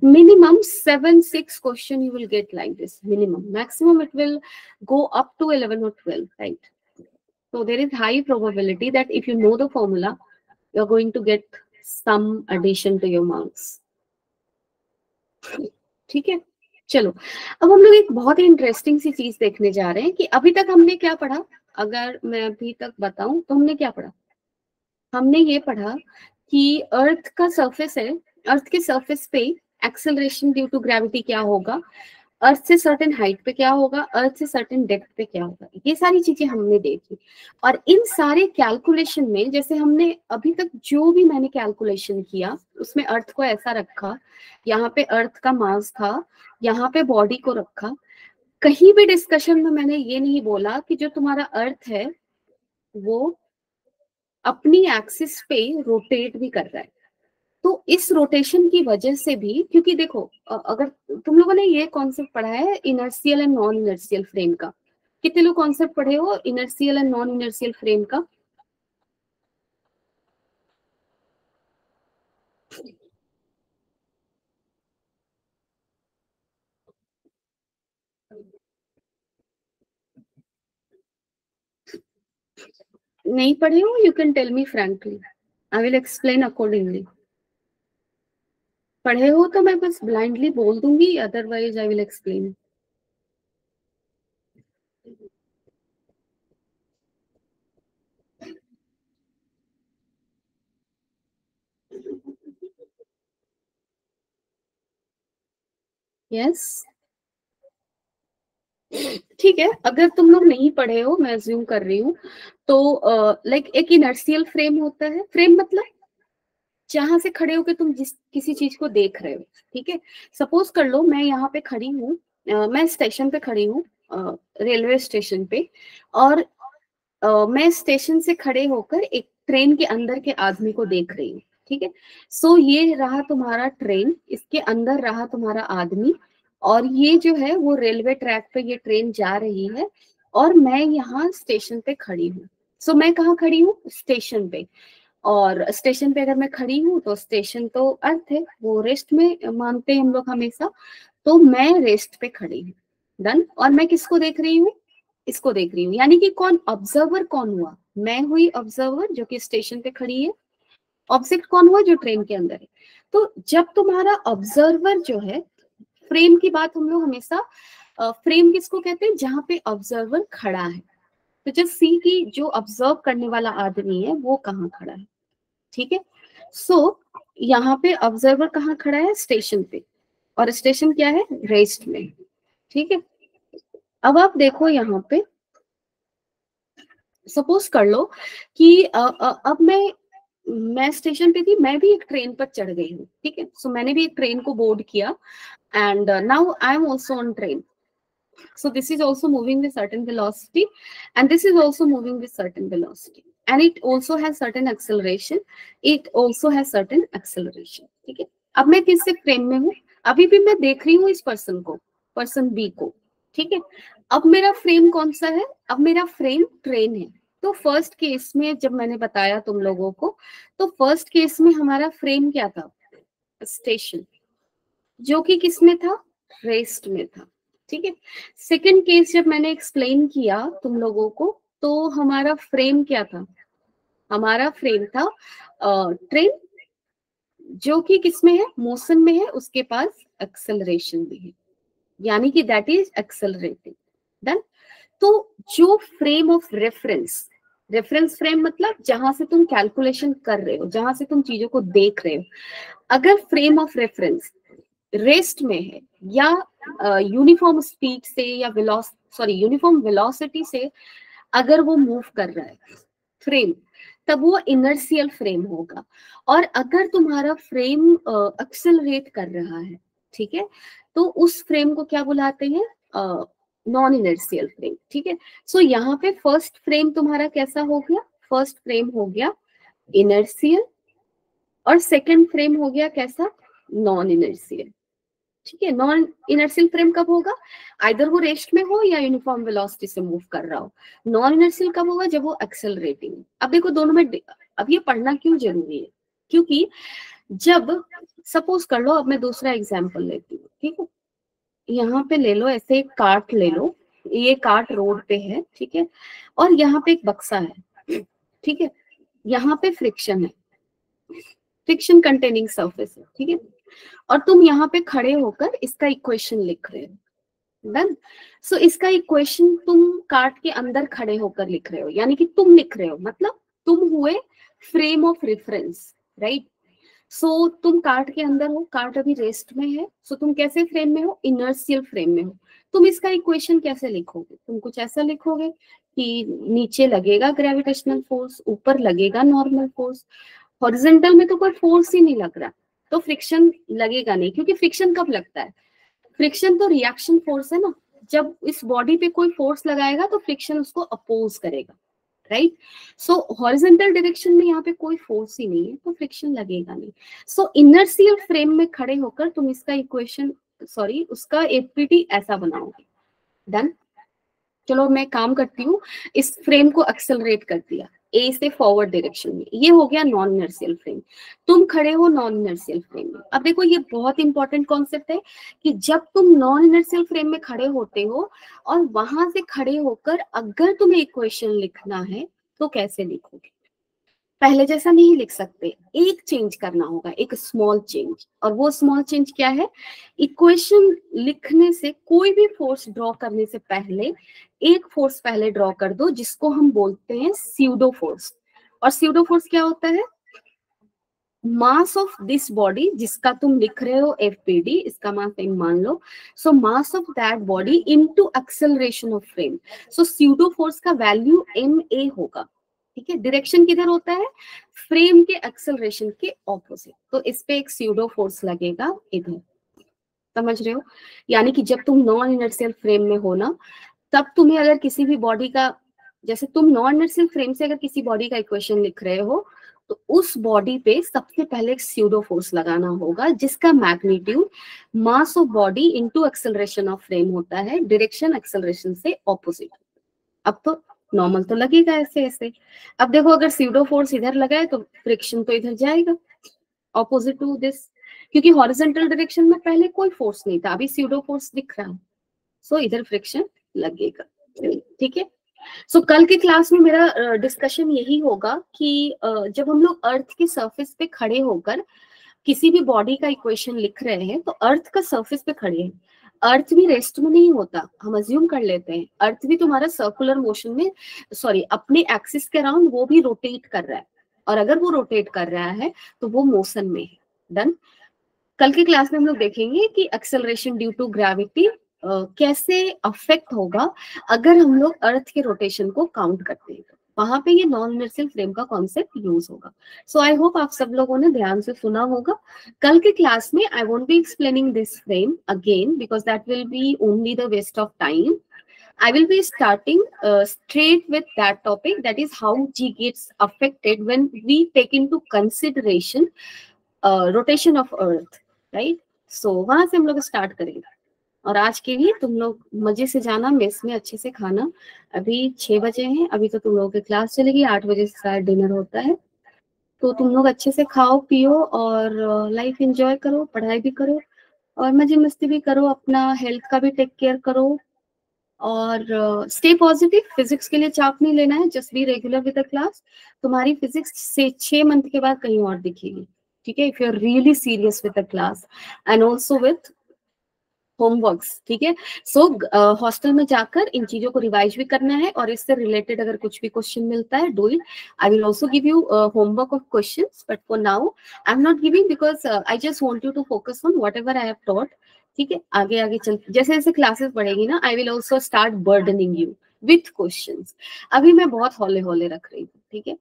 Speaker 1: Minimum 7-6 question you will get like this, minimum. Maximum it will go up to 11 or 12, right? So there is high probability that if you know the formula, you're going to get some addition to your marks. ठीक है, चलो अब हम लोग एक बहुत ही interesting सी चीज देखने जा रहे हैं कि अभी तक हमने क्या पढ़ा। अगर मैं अभी तक बताऊं तो हमने क्या पढ़ा? हमने ये पढ़ा कि अर्थ का सरफेस है, अर्थ के सरफेस पे एक्सेलरेशन ड्यू टू ग्रेविटी क्या होगा, अर्थ से सर्टेन हाइट पे क्या होगा, अर्थ से सर्टेन डेप्थ पे क्या होगा, ये सारी चीजें हमने देखी। और इन सारे कैलकुलेशन में जैसे हमने अभी तक जो भी मैंने कैलकुलेशन किया उसमें अर्थ को ऐसा रखा, यहाँ पे अर्थ का मास था, यहाँ पे बॉडी को रखा। कहीं भी डिस्कशन में मैंने ये नहीं बोला कि जो तुम्हारा अर्थ है वो अपनी एक्सिस पे रोटेट भी कर रहा है। तो इस रोटेशन की वजह से भी, क्योंकि देखो अगर तुम लोगों ने ये कॉन्सेप्ट पढ़ा है inertial and non inertial frame का, कितने लोग कॉन्सेप्ट पढ़े हो inertial and non inertial frame का? नहीं पढ़े हो? You can tell me frankly, I will explain accordingly. पढ़े हो तो मैं बस ब्लाइंडली बोल दूंगी, otherwise I will explain. Yes ठीक है, अगर तुम लोग नहीं पढ़े हो, मैं अज्यूम कर रही हूँ, तो लाइक एक इनर्शियल फ्रेम होता है। फ्रेम मतलब जहां से खड़े होकर तुम जिस किसी चीज को देख रहे हो, ठीक है? सपोज कर लो मैं यहाँ पे खड़ी हूँ, मैं स्टेशन पे खड़ी हूँ, रेलवे स्टेशन पे, और मैं स्टेशन से खड़े होकर एक ट्रेन के अंदर के आदमी को देख रही हूँ, ठीक है? सो ये रहा तुम्हारा ट्रेन, इसके अंदर रहा तुम्हारा आदमी, और ये जो है वो रेलवे ट्रैक पे ये ट्रेन जा रही है, और मैं यहाँ स्टेशन पे खड़ी हूँ। सो मैं कहाँ खड़ी हूँ? स्टेशन पे। और स्टेशन पे अगर मैं खड़ी हूँ तो स्टेशन तो अर्थ है, वो रेस्ट में मानते हैं हम लोग हमेशा, तो मैं रेस्ट पे खड़ी हूँ। डन। और मैं किसको देख रही हूँ? इसको देख रही हूँ, यानी कि कौन ऑब्जर्वर? कौन हुआ? मैं हुई ऑब्जर्वर जो कि स्टेशन पे खड़ी है। ऑब्जेक्ट कौन हुआ? जो ट्रेन के अंदर है। तो जब तुम्हारा ऑब्जर्वर जो है, फ्रेम की बात हम लोग हमेशा, फ्रेम किसको कहते हैं? जहां पे ऑब्जर्वर खड़ा है, तो जस्ट सी कि जो ऑब्जर्व करने वाला आदमी है वो कहाँ खड़ा है, ठीक है। सो यहाँ पे ऑब्जर्वर कहाँ खड़ा है, स्टेशन पे, और स्टेशन क्या है, रेस्ट में, ठीक है। अब आप देखो यहाँ पे, सपोज कर लो कि अब मैं स्टेशन पे थी, मैं भी एक ट्रेन पर चढ़ गई हूँ, ठीक है। सो मैंने भी एक ट्रेन को बोर्ड किया, and now I am also on train. So this is also moving with certain velocity, and this is also moving with certain velocity, and it also has certain acceleration. It also has certain acceleration. ठीक है। अब मैं किससे frame में हूँ, अभी भी मैं देख रही हूँ इस पर्सन को, पर्सन बी को, ठीक है। अब मेरा फ्रेम कौन सा है, अब मेरा फ्रेम ट्रेन है। तो फर्स्ट केस में जब मैंने बताया तुम लोगों को, तो फर्स्ट केस में हमारा फ्रेम क्या था, स्टेशन, जो कि किसमें था, रेस्ट में था, ठीक है। सेकंड केस जब मैंने एक्सप्लेन किया तुम लोगों को, तो हमारा फ्रेम क्या था, हमारा फ्रेम था ट्रेन, जो कि किसमें है, मोशन में है, उसके पास एक्सेलरेशन भी है, यानी कि दैट इज एक्सेलरेटिंग। डन। तो जो frame of reference, reference frame मतलब जहां से तुम कैलकुलेशन कर रहे हो, जहां से तुम चीजों को देख रहे हो, अगर फ्रेम ऑफ रेफरेंस रेस्ट में है या यूनिफॉर्म स्पीड से या यूनिफॉर्म वेलोसिटी से अगर वो मूव कर रहा है फ्रेम, तब वो इनर्शियल फ्रेम होगा। और अगर तुम्हारा फ्रेम एक्सेलरेट कर रहा है, ठीक है, तो उस फ्रेम को क्या बुलाते हैं, नॉन इनर्शियल फ्रेम, ठीक है। सो यहाँ पे फर्स्ट फ्रेम तुम्हारा कैसा हो गया, फर्स्ट फ्रेम हो गया इनर्शियल, और सेकंड फ्रेम हो गया कैसा, नॉन इनर्शियल, ठीक है। नॉन इनर्शियल फ्रेम कब होगा, आइदर वो रेस्ट में हो या यूनिफॉर्म वेलोसिटी से मूव कर रहा हो। नॉन इनर्शियल कब होगा, जब वो एक्सेलरेटिंग। अब देखो दोनों में, अब ये पढ़ना क्यों जरूरी है, क्योंकि जब सपोज कर लो, अब मैं दूसरा एग्जांपल लेती हूँ, ठीक है। यहाँ पे ले लो, ऐसे एक कार्ट ले लो, ये कार्ट रोड पे है, ठीक है, और यहाँ पे एक बक्सा है, ठीक है। यहाँ पे फ्रिक्शन है, फ्रिक्शन कंटेनिंग सरफेस है, ठीक है, और तुम यहाँ पे खड़े होकर इसका इक्वेशन लिख रहे हो। डन। सो इसका इक्वेशन तुम कार्ट के अंदर खड़े होकर लिख रहे हो, यानी कि तुम लिख रहे हो, मतलब तुम हुए फ्रेम ऑफ रेफरेंस, राइट। सो तुम कार्ट के अंदर हो, कार्ट अभी रेस्ट में है, सो तुम कैसे फ्रेम में हो, इनर्शियल फ्रेम में हो। तुम इसका इक्वेशन कैसे लिखोगे, तुम कुछ ऐसा लिखोगे कि नीचे लगेगा ग्रेविटेशनल फोर्स, ऊपर लगेगा नॉर्मल फोर्स, हॉरिजॉन्टल में तो कोई फोर्स ही नहीं लग रहा, तो फ्रिक्शन लगेगा नहीं, क्योंकि फ्रिक्शन कब लगता है, फ्रिक्शन तो रिएक्शन फोर्स है ना, जब इस बॉडी पे कोई फोर्स लगाएगा तो फ्रिक्शन उसको अपोज करेगा, राइट। सो हॉरिजॉन्टल डायरेक्शन में यहाँ पे कोई फोर्स ही नहीं है, तो फ्रिक्शन लगेगा नहीं। सो इनर्शियल फ्रेम में खड़े होकर तुम इसका इक्वेशन, उसका एपीटी ऐसा बनाओगे। डन। चलो मैं काम करती हूँ, इस फ्रेम को एक्सेलरेट कर दिया ए से फॉरवर्ड डायरेक्शन में, ये हो गया नॉन इनर्शियल फ्रेम, तुम खड़े हो नॉन इनर्शियल फ्रेम में। अब देखो ये बहुत इंपॉर्टेंट कॉन्सेप्ट है कि जब तुम नॉन इनर्शियल फ्रेम में खड़े होते हो और वहां से खड़े होकर अगर तुम्हें इक्वेशन लिखना है तो कैसे लिखोगे, पहले जैसा नहीं लिख सकते, एक चेंज करना होगा, एक स्मॉल चेंज। और वो स्मॉल चेंज क्या है, इक्वेशन लिखने से, कोई भी फोर्स ड्रॉ करने से पहले एक फोर्स पहले ड्रॉ कर दो, जिसको हम बोलते हैं स्यूडो फोर्स। और स्यूडो फोर्स क्या होता है, मास ऑफ दिस बॉडी, जिसका तुम लिख रहे हो एफपीडी, इसका मास m मान लो, so mass of that body into acceleration of frame. So pseudo force का वैल्यू ma होगा, ठीक है। डायरेक्शन किधर होता है, फ्रेम के एक्सेलरेशन के ऑपोजिट, तो इस पे एक स्यूडो फोर्स लगेगा इधर, समझ रहे हो। यानी कि जब तुम नॉन इनर्शियल फ्रेम में हो ना, तब तुम्हें अगर किसी भी बॉडी का, जैसे तुम नॉन इनर्शियल फ्रेम से अगर किसी बॉडी का इक्वेशन लिख रहे हो, तो उस बॉडी पे सबसे पहले एक स्यूडो फोर्स लगाना होगा, जिसका magnitude mass of body into acceleration of frame होता है, डायरेक्शन एक्सेलरेशन से ऑपोजिट। अब तो नॉर्मल तो लगेगा ऐसे ऐसे। अब देखो अगर स्यूडो फोर्स इधर लगा है तो फ्रिक्शन तो इधर जाएगा ऑपोजिट टू दिस, क्योंकि हॉरिजॉन्टल डायरेक्शन में पहले कोई फोर्स नहीं था, अभी स्यूडो फोर्स दिख रहा है, सो इधर फ्रिक्शन लगेगा, ठीक है। सो कल की क्लास में मेरा डिस्कशन यही होगा कि जब हम लोग अर्थ के सरफेस पे खड़े होकर किसी भी बॉडी का इक्वेशन लिख रहे हैं, तो अर्थ का सरफेस पे खड़े हैं, अर्थ भी रेस्ट में नहीं होता, हम अज्यूम कर लेते हैं। अर्थ भी तुम्हारा सर्कुलर मोशन में, सॉरी, अपने एक्सिस के अराउंड वो भी रोटेट कर रहा है, और अगर वो रोटेट कर रहा है तो वो मोशन में है। डन। कल की क्लास में हम लोग देखेंगे कि एक्सेलरेशन ड्यू टू ग्रेविटी कैसे अफेक्ट होगा अगर हम लोग अर्थ के रोटेशन को काउंट करते हैं। वहां पे ये नॉन इनर्शियल फ्रेम का कॉन्सेप्ट यूज होगा। सो आई होप आप सब लोगों ने ध्यान से सुना होगा। कल के क्लास में I won't be explaining this frame again because that will be only the waste of time. I will be starting straight with that topic, that is how G gets affected when we take into consideration rotation of earth, right? So वहां से हम लोग start करेंगे। और आज के लिए तुम लोग मजे से जाना, मेस में अच्छे से खाना। अभी 6 बजे हैं, अभी तो तुम लोगों की क्लास चलेगी, 8 बजे से शायद डिनर होता है। तो तुम लोग अच्छे से खाओ पियो और लाइफ एंजॉय करो, पढ़ाई भी करो और मजे मस्ती भी करो, अपना हेल्थ का भी टेक केयर करो और स्टे पॉजिटिव। फिजिक्स के लिए चाप नहीं लेना है, just be regular with the class. तुम्हारी फिजिक्स से 6 मंथ के बाद कहीं और दिखेगी, ठीक है, if you are really serious with the class and also with homeworks, ठीक है। सो हॉस्टल में जाकर इन चीजों को रिवाइज भी करना है और इससे रिलेटेड अगर कुछ भी क्वेश्चन मिलता है do it. I will also give you homework of questions, but for now I am not giving because I just want you to focus on whatever I have taught, ठीक है। आगे आगे चल जैसे जैसे classes बढ़ेगी ना, आई will also start burdening you with questions. अभी मैं बहुत हौले हौले रख रही हूँ, ठीक है।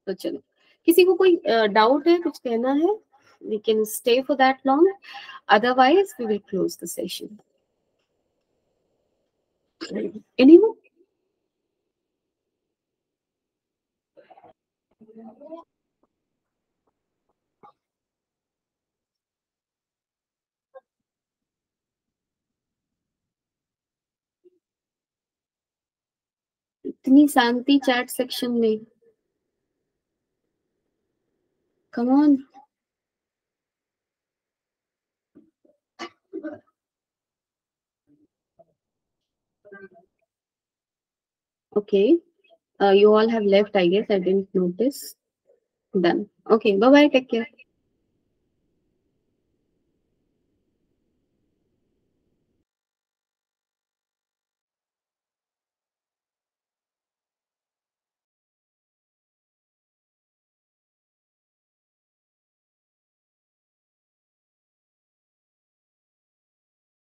Speaker 1: तो चलो, किसी को कोई डाउट है, कुछ कहना है, we can stay for that long. Otherwise, we will close the session. Anyone? इतनी शांति चैट सेक्शन में, come on. Okay, you all have left, I guess. I didn't notice. Done. Okay, bye bye, take care.